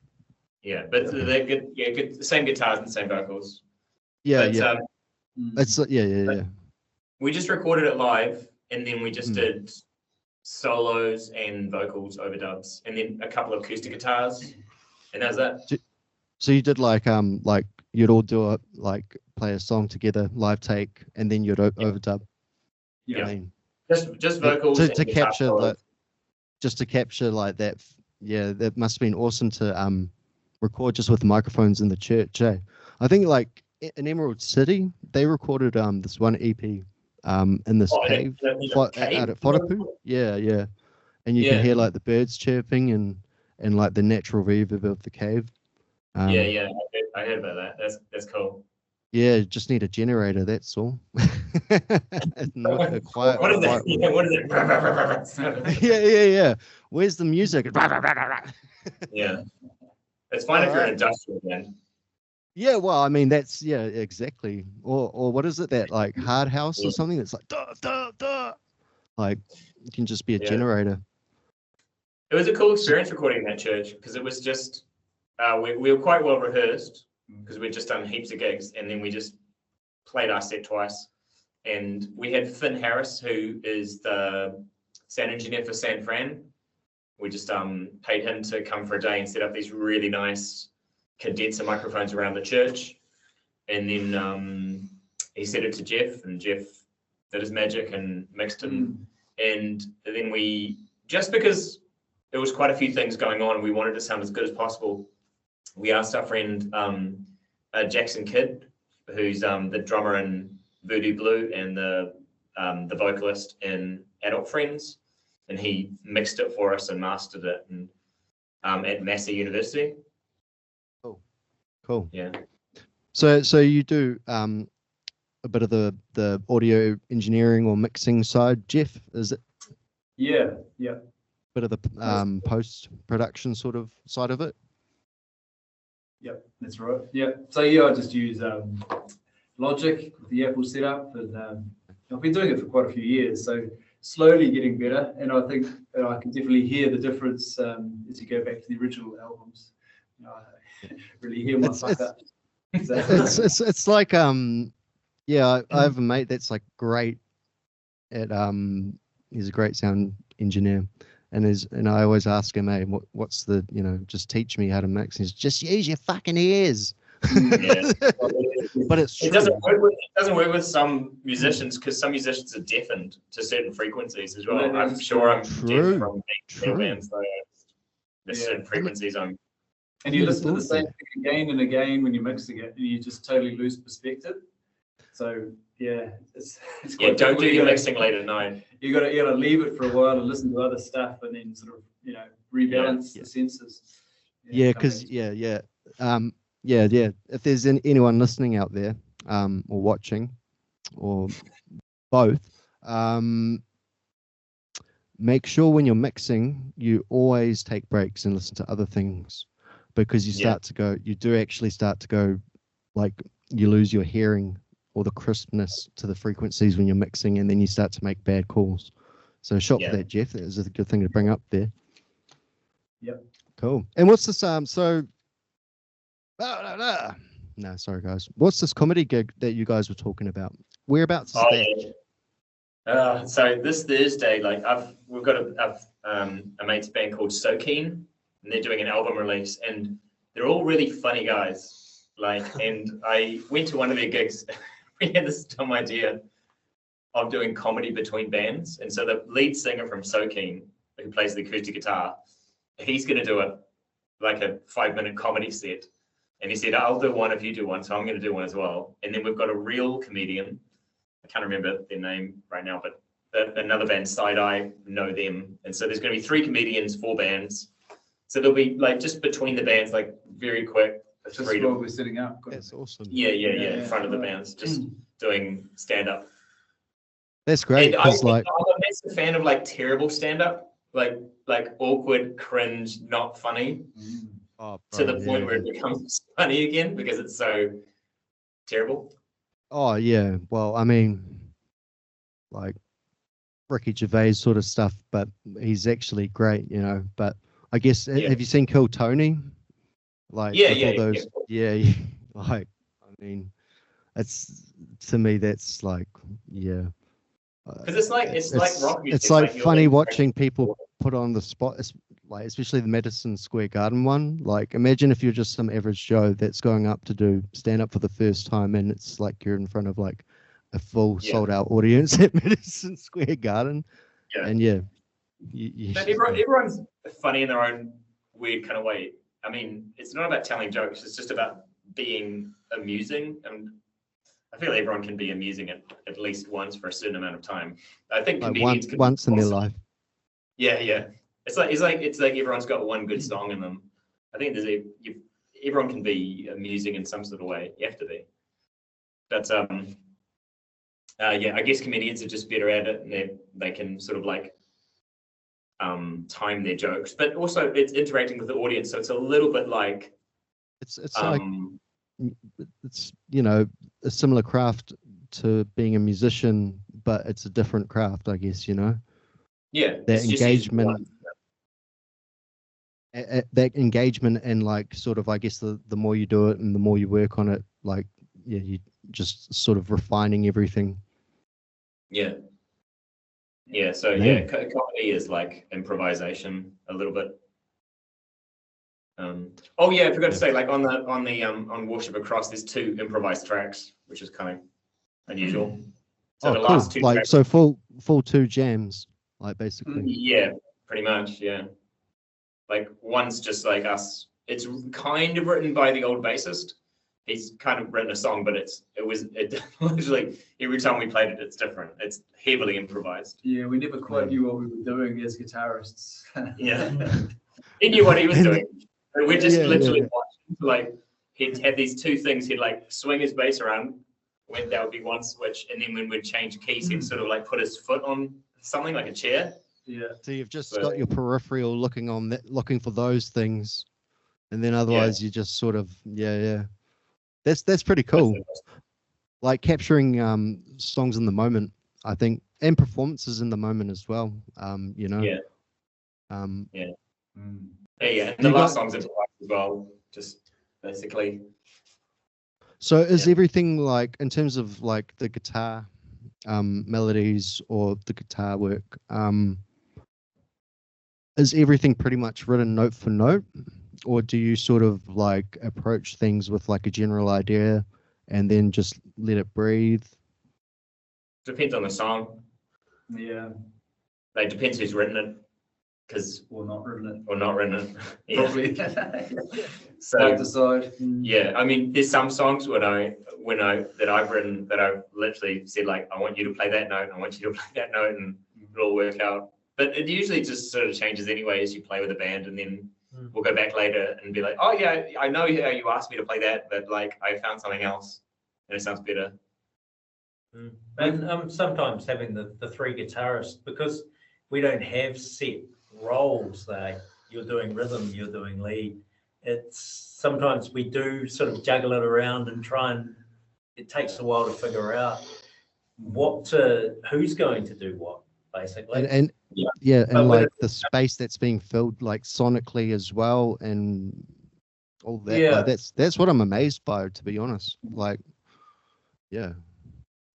Yeah, but they're good. Yeah, good. Same guitars and same vocals. Yeah, But, yeah. Mm. It's yeah. We just recorded it live, and then we just Mm. did solos and vocals overdubs, and then a couple of acoustic guitars, and that was that. So you did like you'd all do it, like play a song together, live take, and then you'd overdub. Yeah. I mean, Just vocals to and guitar capture solos. just to capture like that. Yeah, that must have been awesome to record just with microphones in the church. I think like in Emerald City, they recorded this one EP in this cave, out at Wharapu. Yeah, yeah. And you can hear like the birds chirping and like the natural reverb of the cave. Yeah. I heard about that. That's cool. Yeah, just need a generator. That's all. A quiet. What is that? quiet Yeah, what is it? yeah. Where's the music? Yeah. It's fine if you're an industrial band. Yeah, well, I mean that's exactly. Or what is it, that like hard house or something that's like duh, duh, duh. Like it can just be a generator. It was a cool experience recording in that church because it was just we were quite well rehearsed because we'd just done heaps of gigs, and then we just played our set twice. And we had Finn Harris, who is the sound engineer for San Fran. We just paid him to come for a day and set up these really nice condenser microphones around the church. And then he set it to Jeff, and Jeff did his magic and mixed them. And then we, just because there was quite a few things going on and we wanted to sound as good as possible, we asked our friend Jackson Kidd, who's the drummer in Voodoo Blue and the vocalist in Adult Friends, and he mixed it for us and mastered it and at Massey University. Cool. Yeah. So you do a bit of the audio engineering or mixing side, Jeff, is it? Yeah. Bit of the post production sort of side of it. Yep, that's right. Yeah. So I just use Logic with the Apple setup, and I've been doing it for quite a few years. So slowly getting better, and I think I can definitely hear the difference as you go back to the original albums. I really hear my fuck up. It's like I have a mate that's like great at he's a great sound engineer, and I always ask him, hey, what's the, just teach me how to mix. He's just use your fucking ears. Yeah. But it's true. It doesn't work with some musicians because some musicians are deafened to certain frequencies as well. I'm sure I'm deaf from being bands, so there's certain frequencies I'm. And you listen to the same thing again and again when you're mixing it, and you just totally lose perspective. So it's quite don't do your mixing late at night. You gotta leave it for a while and listen to other stuff, and then sort of rebalance the senses. Because if there's anyone listening out there or watching or both, make sure when you're mixing you always take breaks and listen to other things, because you do actually start to go, like, you lose your hearing or the crispness to the frequencies when you're mixing, and then you start to make bad calls. So shot for that, Jeff. That is a good thing to bring up there. Yep. Cool. And what's this no, sorry guys. What's this comedy gig that you guys were talking about? Whereabouts is that? So this Thursday, we've got a mate's band called So Keen, and they're doing an album release, and they're all really funny guys. And I went to one of their gigs. We had this dumb idea of doing comedy between bands, and so the lead singer from So Keen, who plays the acoustic guitar, he's going to do a 5-minute comedy set. And he said, I'll do one if you do one, so I'm going to do one as well. And then we've got a real comedian. I can't remember their name right now, but another band, Side Eye, know them. And so there's going to be 3 comedians, 4 bands. So there'll be just between the bands, very quick. That's what we're setting up. That's awesome. Yeah, in front of the bands, just doing stand-up. That's great. I'm a massive fan of terrible stand-up, like awkward, cringe, not funny. To the point where it becomes funny again because it's so terrible. Oh yeah, well, I mean, like Ricky Gervais sort of stuff, but he's actually great, But I guess have you seen Kill Tony? I mean, it's, to me, that's because it's like rock music. It's like funny watching people put on the spot, especially the Madison Square Garden one. Imagine if you're just some average Joe that's going up to do stand up for the first time, and it's like you're in front of a full sold out audience at Madison Square Garden. Yeah. And but everyone's funny in their own weird kind of way. I mean, it's not about telling jokes. It's just about being amusing, and I feel everyone can be amusing at least once for a certain amount of time. I think Like comedians can once in their also- life. Yeah. It's like everyone's got one good song in them. I think everyone can be amusing in some sort of way. You have to be. But I guess comedians are just better at it, and they can sort of like time their jokes, but also it's interacting with the audience, so it's a little bit like It's like it's a similar craft to being a musician, but it's a different craft, I guess. yeah, That it's just engagement. That engagement and like sort of, I guess the more you do it and the more you work on it, like you just sort of refining everything. Yeah. So comedy is like improvisation a little bit. I forgot to say, like on Worship Across, there's 2 improvised tracks, which is kind of unusual. So the cool. last 2 like tracks, so full 2 jams, like basically. yeah, pretty much, yeah. Like one's just like us. It's kind of written by the old bassist. He's kind of written a song, but it literally every time we played it, it's different. It's heavily improvised. Yeah, we never quite knew what we were doing as guitarists. Yeah, he knew what he was doing. But we're just literally watching. Like he'd have these 2 things. He'd like swing his bass around when there would be one switch, and then when we'd change keys, he'd sort of like put his foot on something like a chair. Yeah. So you've just got your peripheral looking for those things, and then otherwise you just sort of That's pretty cool. Like capturing songs in the moment, I think, and performances in the moment as well. Yeah. Um, And the last song's improvised as well, just basically. So is everything like in terms of like the guitar melodies or the guitar work? Is everything pretty much written note for note, or do you sort of like approach things with like a general idea and then just let it breathe? Depends on the song. Yeah. Like depends who's written it, Or not written it. Yeah. Probably. So Hard to decide. yeah, I mean, there's some songs that I've written that I've literally said like, I want you to play that note, I want you to play that note, and it'll work out. But it usually just sort of changes anyway as you play with a band, and then we'll go back later and be like, oh yeah, I know how you asked me to play that, but like I found something else and it sounds better. And sometimes having the 3 guitarists, because we don't have set roles there. You're doing rhythm, you're doing lead. It's sometimes we do sort of juggle it around and it takes a while to figure out who's going to do what, basically. And like the space that's being filled like sonically as well, and all that. Yeah. Like, that's what I'm amazed by, to be honest. Like, yeah.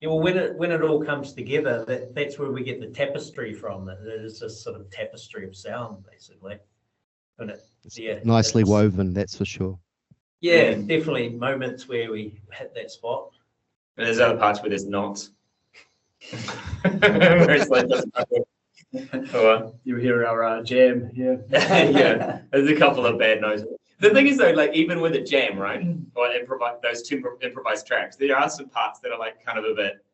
Yeah, well, when it all comes together, that's where we get the tapestry from. It is this sort of tapestry of sound, basically. And Nicely woven, that's for sure. Yeah, definitely moments where we hit that spot. And there's other parts where there's not. Where it's like, You hear our jam, yeah. yeah, there's a couple of bad notes. The thing is though, like even with a jam, right, or those 2 improvised tracks, there are some parts that are like kind of a bit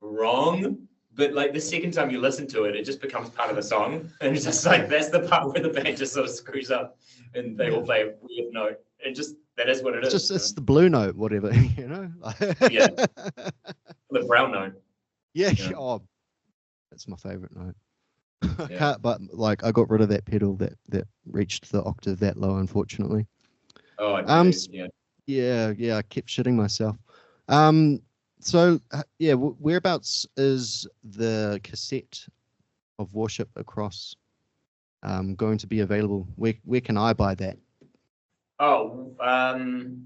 wrong, but like the second time you listen to it, it just becomes part of the song, and it's just like that's the part where the band just sort of screws up, and they all play a weird note. That is what it is. It's the blue note, whatever, you know. Yeah, the brown note. Yeah. Yeah. Oh, that's my favorite note. I Yeah. can't, but like I got rid of that pedal that reached the octave that low, unfortunately. Oh, I do, yeah. Yeah, I kept shitting myself. So whereabouts is the cassette of Worship Across going to be available? Where can I buy that? Oh,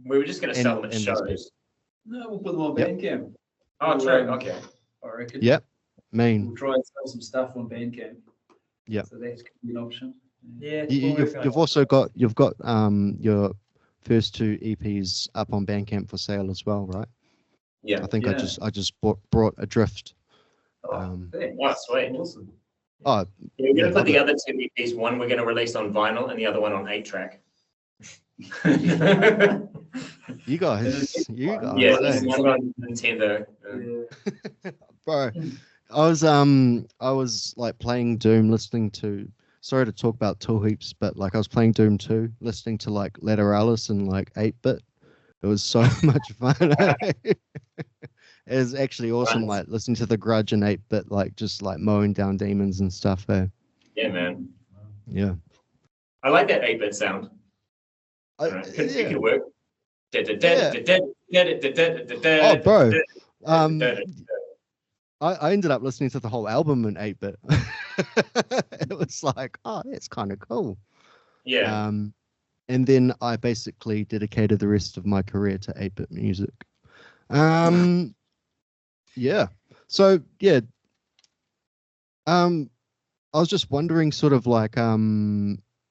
we were just going to sell them at and shows. No, we'll put them on Yep. Bandcamp. Oh, true. Okay. I reckon. Yep. Mean. We'll try and sell some stuff on Bandcamp. Yep. So that could be an option. Yeah, You've also got your first 2 EPs up on Bandcamp for sale as well, right? Yeah. I think Yeah. I just brought Adrift. Thanks. Oh, sweet. Awesome. Oh, We're going to Yeah, put the love other 2 EPs. One we're going to release on vinyl, and the other one on 8-track. You guys, Yeah, eh? this one on Nintendo. Bro. I was like playing Doom, listening to. Sorry to talk about tool heaps, but like I was playing Doom 2, listening to like Lateralis and like 8-bit. It was so much fun. It was actually awesome, Nice. like listening to the Grudge and 8-bit, like just like mowing down demons and stuff. Yeah, man. Yeah. I like that 8-bit sound. Could Yeah. it work? Oh, bro. I ended up listening to the whole album in 8-bit. It was like, oh, that's kind of cool. Yeah. And then I basically dedicated the rest of my career to 8-bit music. Yeah. So yeah. I was just wondering, sort of like,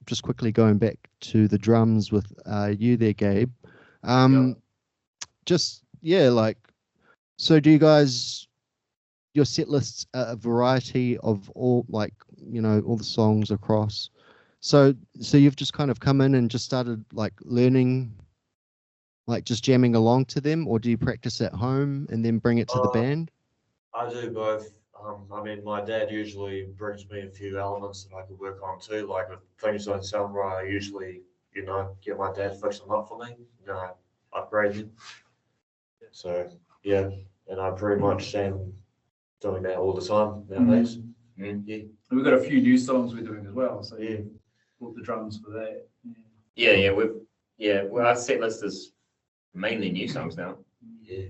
just quickly going back to the drums with you there, Gabe. Just yeah, like, so do you guys, your set lists a variety of all, like, you know, all the songs across? So you've just kind of come in and just started like learning, like just jamming along to them, or do you practice at home and then bring it to the band? I do both. I mean, my dad usually brings me a few elements that I could work on too. Like if things don't sound right, I usually, get my dad to fix them up for me. Upgrade them. So yeah, and I pretty much am doing that all the time nowadays. Yeah. We've got a few new songs we're doing as well, so Yeah. brought the drums for that. Well, our set list is mainly new songs now Yeah.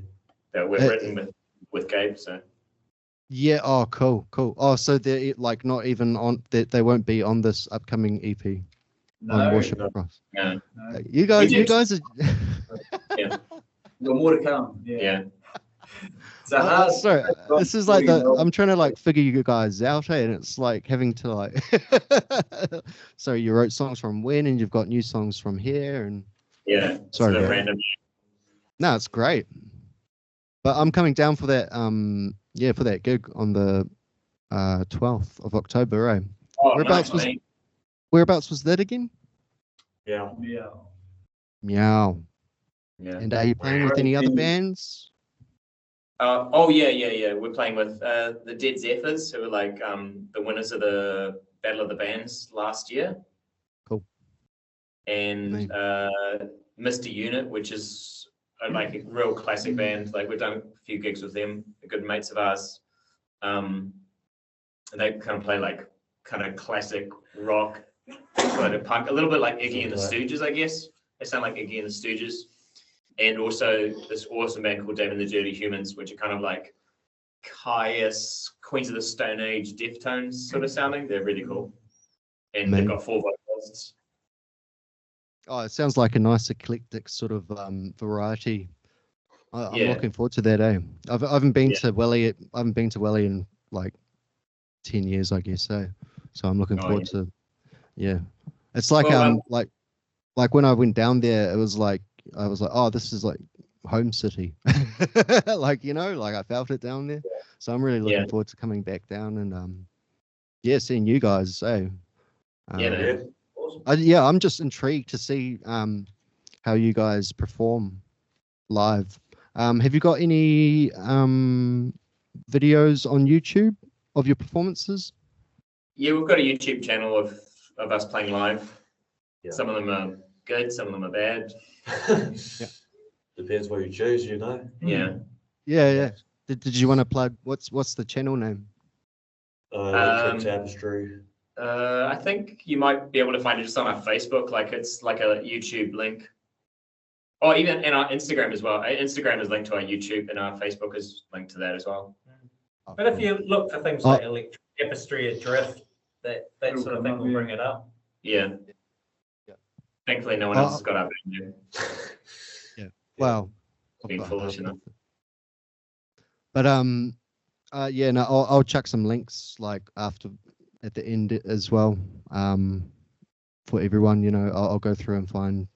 that we've written with Gabe. So Yeah. Oh, cool. Oh, so they're like not even on. They won't be on this upcoming EP on Worship Across. yeah, No. You guys are. yeah, We've got more to come. yeah. It's a hard. Sorry, this is like I'm trying to like figure you guys out, and it's like having to like. So you wrote songs from when, and you've got new songs from here, and Yeah. Sorry, Sort of bro. random. no, it's great. But I'm coming down for that for that gig on the 12th of October, eh? Oh, Whereabouts nice, was- mate. Whereabouts was that again? Yeah. Yeah. Meow. Yeah. And are you playing with any other bands? Yeah. We're playing with the Dead Zephyrs, who were like the winners of the Battle of the Bands last year. Cool. And Amazing. Mr. Unit, which is like a real classic band. Like we've done a few gigs with them, they're good mates of ours. And they kind of play like kind of classic rock, kind of punk, a little bit like Iggy and the Stooges, I guess. They sound like Iggy and the Stooges. And also this awesome band called Damn and the Dirty Humans, which are kind of like Caius, Queens of the Stone Age, Deftones sort of sounding. They're really cool. And they've got 4 vocalists. Oh, it sounds like a nice eclectic sort of variety. I'm Yeah. looking forward to that, eh? I haven't been Yeah. to Welly. I haven't been to Welly in like 10 years, I guess. So I'm looking forward to. Yeah, it's like Well, like when I went down there, it was like I was like, oh, this is like home city. Like like I felt it down there. So I'm really looking forward to coming back down and seeing you guys. So Yeah, man. Yeah. Awesome. I'm just intrigued to see how you guys perform live. Have you got any videos on YouTube of your performances? Yeah, we've got a YouTube channel of us playing live. Yeah. Some of them are good, some of them are bad. Depends what you choose, Yeah. Yeah. Did you want to plug? What's the channel name? Tonal Tapestry. I think you might be able to find it just on our Facebook, like it's like a YouTube link. Or even in our Instagram as well. Our Instagram is linked to our YouTube and our Facebook is linked to that as well. But if you look for things like electric tapestry, adrift, that sort of thing will bring it up. Yeah. Yeah. Thankfully, no one else has got our band yet. Well, Being foolish enough. But I'll chuck some links like at the end as well. For everyone, I'll go through and find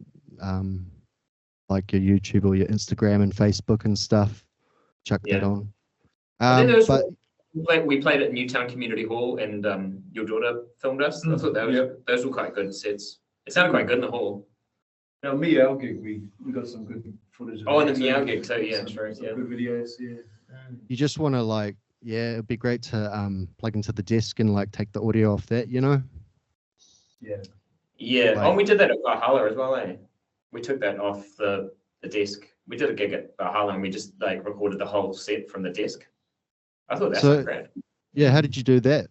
like your YouTube or your Instagram and Facebook and stuff. Chuck that on. We played at Newtown Community Hall and your daughter filmed us. I thought those were quite good sets. It sounded quite good in the hall. Now, Meow gig, we got some good footage. Oh, and the that, Meow too. gig, so yeah, Some- true, some yeah. Good videos, yeah. You just want to like, yeah, it'd be great to plug into the desk and like take the audio off that, you know? Yeah. Yeah, Like- oh, we did that at Valhalla as well, eh? We took that off the desk. We did a gig at Valhalla and we just like recorded the whole set from the desk. I thought that's So- great. Yeah, how did you do that?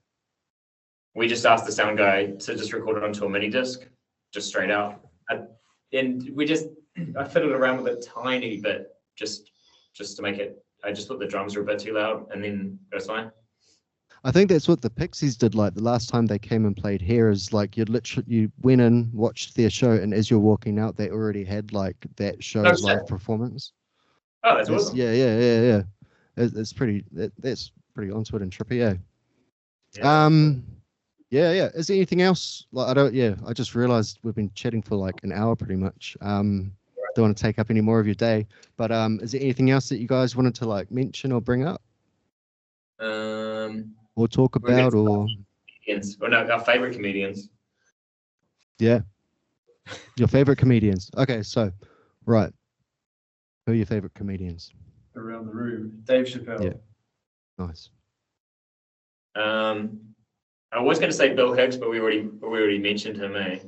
We just asked the sound guy to just record it onto a mini disc, just straight out. And we just, I fiddled around with it tiny bit, just to make it, I just thought the drums were a bit too loud and then it was fine. I think that's what the Pixies did. Like the last time they came and played here, is like you went in, watched their show, and as you're walking out, they already had like that show's shit. live performance. Oh, that's awesome. Yeah. It's pretty. That's pretty onto it and trippy. Yeah. Yeah. Is there anything else? Like I don't. Yeah, I just realized we've been chatting for like an hour pretty much. Don't want to take up any more of your day. But is there anything else that you guys wanted to like mention or bring up or talk We're gonna about or? Comedians. Well, no, our favorite comedians. Yeah. Your favorite comedians. Okay, so right. Who are your favorite comedians? Around the room, Dave Chappelle. Yeah. Nice. I was going to say Bill Hicks, but we already mentioned him. I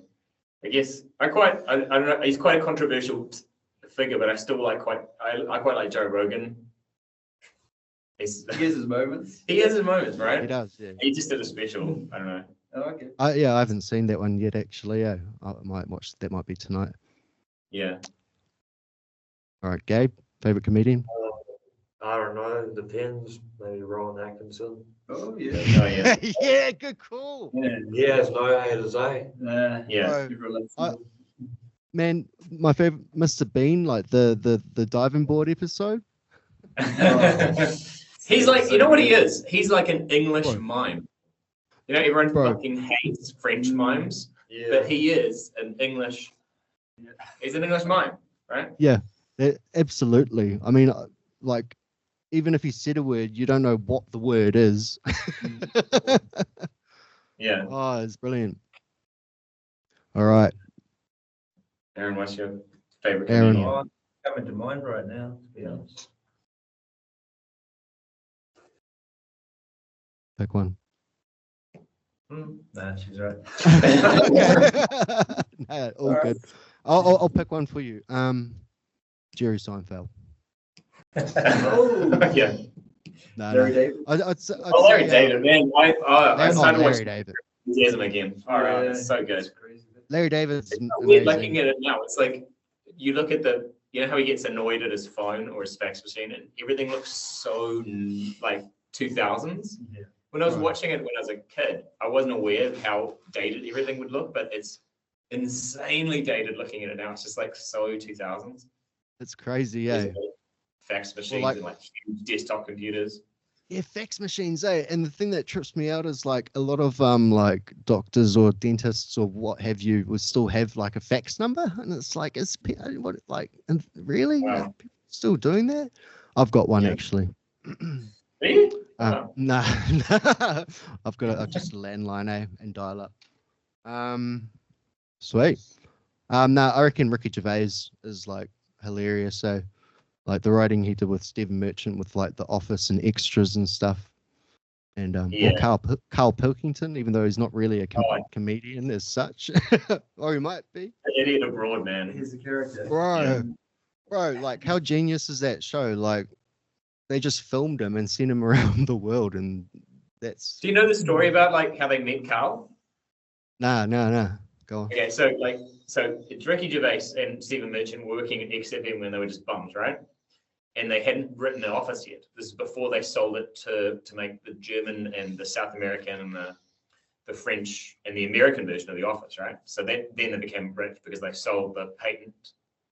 guess I don't know. He's quite a controversial figure, but I still quite like Joe Rogan. He has his moments. He has his moments, right? He does. Yeah. He just did a special. I don't know. Oh, okay. I haven't seen that one yet. Actually, yeah. I might watch. That might be tonight. Yeah. All right, Gabe. Favorite comedian? I don't know. Depends. Maybe Rowan Atkinson. Oh, yeah. Oh yeah. Yeah. Good call. Yeah. He has no A to Z. Yeah. Bro, Man, my favorite, Mr. Bean, like the diving board episode. He's like, you know what he is? He's like an English Bro. mime. You know, everyone Bro. fucking hates French mimes, Yeah. but he is an English. He's an English mime, right? Absolutely. I mean, like, even if he said a word, you don't know what the word is. Yeah. Oh, it's brilliant. All right, Aaron, what's your favorite Aaron. comedian? Oh, coming to mind right now, to be honest. pick one. Nah, she's right. No, all good. I'll pick one for you. Jerry Seinfeld. Yeah. No, Larry no. David. I'd Oh, Larry say, David, man. I not started Larry watching David. Enthusiasm again. All right, it's so good. That's crazy. Larry David's It's so weird amazing. looking at it now. It's like you look at you know how he gets annoyed at his phone or his fax machine, and everything looks so like 2000s. Yeah. When I was Right. watching it when I was a kid, I wasn't aware of how dated everything would look, but it's insanely dated looking at it now. It's just like so 2000s. It's crazy, yeah. Fax machines like- and like huge desktop computers. Yeah, fax machines, eh? And the thing that trips me out is like a lot of like doctors or dentists or what have you will still have like a fax number, and it's like, what like, and really, Wow. Are people still doing that? I've got one Yeah. actually. Really? Wow. Nah, I've just a landline, eh, and dial up. Sweet. No, I reckon Ricky Gervais is like hilarious. So, like the writing he did with Stephen Merchant with like The Office and extras and stuff, and Yeah. or Carl Pilkington, even though he's not really a Oh, comedian as such, or he might be. Idiot Abroad, man. He's the character. Bro, like how genius is that show? Like they just filmed him and sent him around the world, and that's Do you know the story about like how they met Carl? nah. Go on. Okay, so it's Ricky Gervais and Stephen Merchant working at XFM when they were just bums, right? And they hadn't written The Office yet. This is before they sold it to make the German and the South American and the French and the American version of The Office, right? So then they became rich because they sold the patent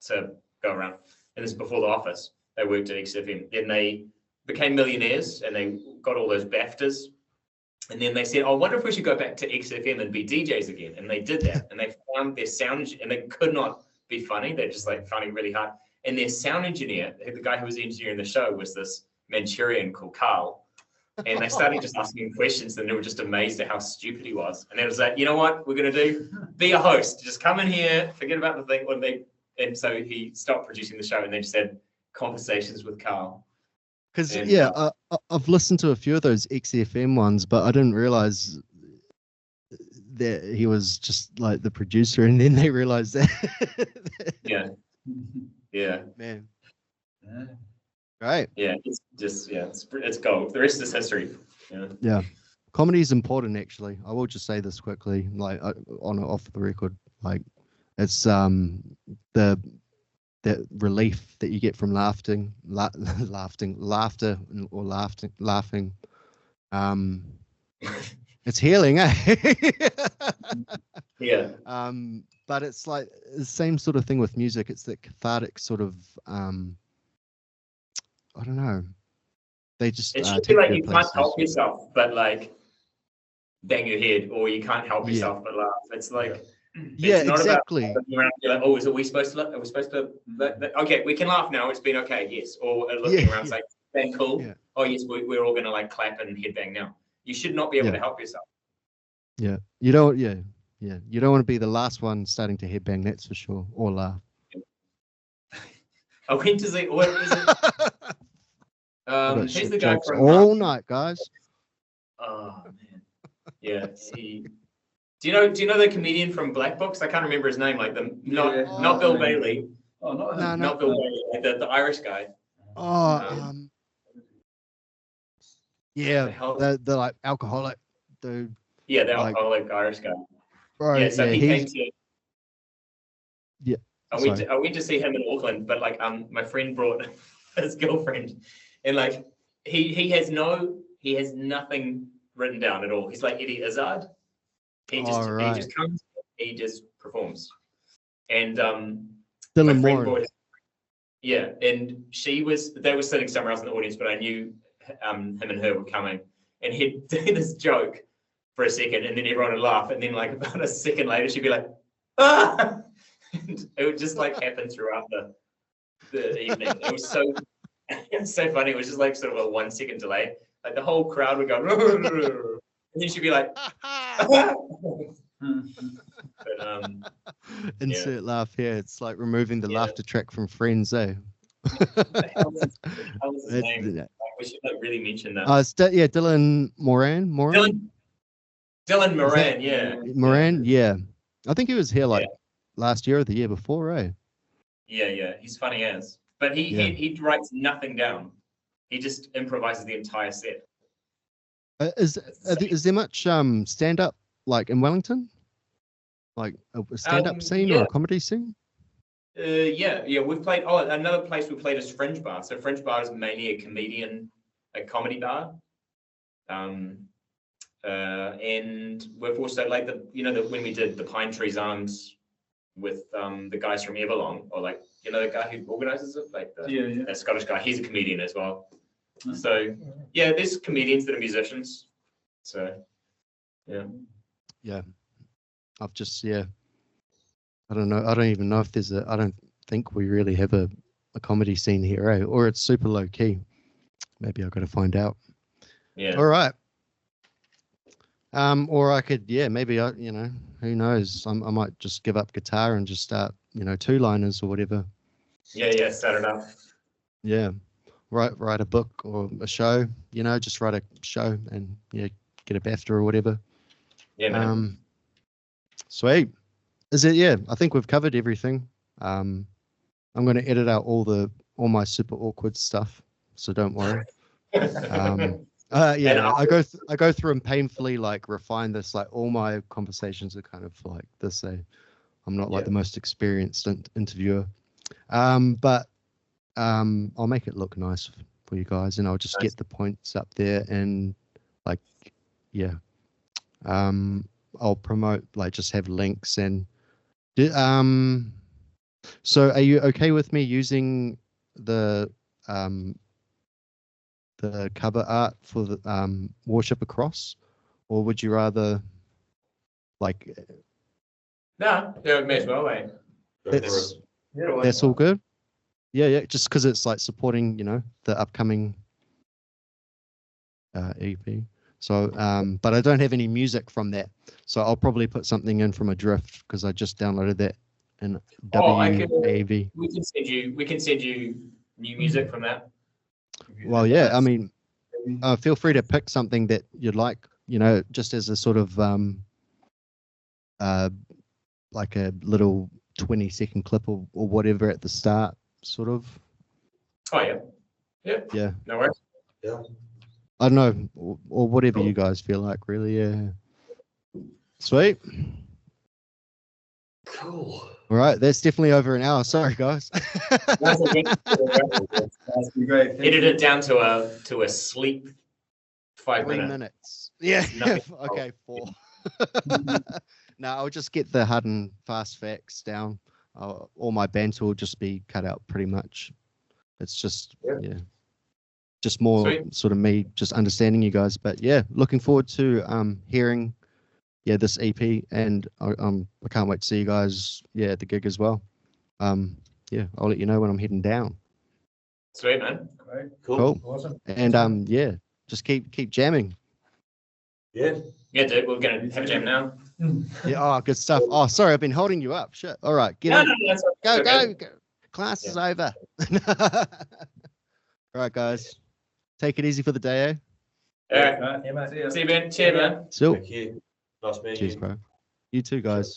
to go around. And this is before The Office. They worked at XFM. Then they became millionaires and they got all those BAFTAs. And then they said, I wonder if we should go back to XFM and be DJs again. And they did that. And they found their sound, and they could not be funny. They're just like finding it really hard. And their sound engineer, the guy who was engineering the show, was this Manchurian called Carl. And they started just asking him questions, and they were just amazed at how stupid he was. And they was like, you know what we're going to do? Be a host. Just come in here, forget about the thing. When they and so he stopped producing the show and then just had conversations with Carl. Because And, I've listened to a few of those XFM ones, but I didn't realize that he was just like the producer, and then they realized that. Yeah, yeah, Man, Yeah. right. yeah. It's just it's gold. The rest is history. Yeah. Yeah, comedy is important. Actually, I will just say this quickly, like on off the record, like it's the relief that you get from laughing, laughter, or laughing. It's healing, eh? Yeah. But it's like the same sort of thing with music. It's that cathartic sort of I don't know. They just It should be take like you you to can't places. help yourself, but like bang your head, or you can't help Yeah. yourself but laugh. It's like Yeah, it's not exactly. about looking around and be like, oh, are we supposed to? Are we supposed to? Okay, we can laugh now. It's been okay, yes. Or looking Yeah, around, saying, "Bang, cool." Yeah. Oh, yes, we're all gonna like clap and headbang now. You should not be able Yeah. to help yourself. Yeah, you don't. Yeah, yeah, you don't want to be the last one starting to headbang. That's for sure, or laugh. I went to see. What is it? I got Who's shit the guy jokes from? all night, guys. Oh man, yeah. Do you know the comedian from Black Books? I can't remember his name. Like not Bill Bailey. Oh, not No, him. no. Not Bill Bailey. Like the Irish guy. Oh, yeah, The hell? the like alcoholic dude. Yeah, the like- alcoholic Irish guy. Bro, Yeah, so he came to. Yeah, I went to see him in Auckland, but like my friend brought his girlfriend, and like he has nothing written down at all. He's like Eddie Izzard. He just comes, he just performs, and my Dylan friend Moore. brought yeah, and they were sitting somewhere else in the audience, but I knew him and her were coming, and he'd do this joke for a second, and then everyone would laugh, and then like about a second later, she'd be like, ah, and it would just like happen throughout the evening. It was so funny. It was just like sort of a 1 second delay. Like the whole crowd would go, and then she'd be like, but Insert laugh here. It's like removing the Yeah. laughter track from Friends, eh? what the hell was his name? Like, we should have really mentioned that. Dylan Moran. Dylan Is Moran, yeah. Moran, yeah. I think he was here like last year or the year before, eh? Yeah. He's funny as. But he writes nothing down. He just improvises the entire set. Is there much stand up like in Wellington? Like a stand up scene or a comedy scene? Yeah. We've played. Oh, another place we played is Fringe Bar. So Fringe Bar is mainly a comedy bar. And we've also like when we did the Pine Trees Arms with the guys from Everlong, or like the guy who organizes it, like that Scottish guy. He's a comedian as well. So yeah, there's comedians that are musicians. So yeah. I've just I don't know. I don't even know if there's I don't think we really have a comedy scene here, eh? Or it's super low key. Maybe I've got to find out. Yeah. All right. Or I could, maybe who knows? I might just give up guitar and just start, two-liners or whatever. Yeah, start it up. Yeah. Write a book or a show, just write a show and get a BAFTA or whatever. Yeah, man. Sweet. Is it? Yeah, I think we've covered everything. I'm going to edit out all my super awkward stuff, so don't worry. I go through and painfully like refine this. Like all my conversations are kind of like this. I'm not like the most experienced interviewer, but I'll make it look nice for you guys, and I'll just get the points up there and like I'll promote, like just have links and so are you okay with me using the cover art for the Worship Across, or would you rather like No, may as well, mate. that's all good? Yeah, just because it's like supporting the upcoming EP. So but I don't have any music from that, so I'll probably put something in from Adrift because I just downloaded that and Oh, I could- WAV. We can send you new music from that. Well, yeah, I mean, feel free to pick something that you'd like, just as a sort of like a little 20-second clip or whatever at the start, sort of. Oh yeah. Yeah. No worries. I don't know, or whatever Cool. you guys feel like, really. Yeah. Sweet. Cool. All right, that's definitely over an hour. Sorry, guys. That's okay. That's been great. Thank Edit you. it down to a sleep 5 3 minutes. minutes. Yeah. Nothing. Okay, 4. No, I'll just get the hard and fast facts down. All my banter will just be cut out pretty much. It's just, Yeah. just more Sweet. sort of me just understanding you guys. But yeah, looking forward to hearing this EP, and I can't wait to see you guys at the gig as well. I'll let you know when I'm heading down. Sweet, man. Great. Cool. Awesome. And just keep jamming. Yeah. Yeah, dude, we're gonna have a jam now. Yeah. Oh, good stuff. Oh, sorry, I've been holding you up. Shit. All right, get No, on. no, that's Go, okay. go. Class is over. All right, guys. Take it easy for the day, eh? All right. Right. Yeah, mate. See ya. See you, Ben. Cheers, man. So, Thank you. Nice meeting cheers, you. bro. You too, guys.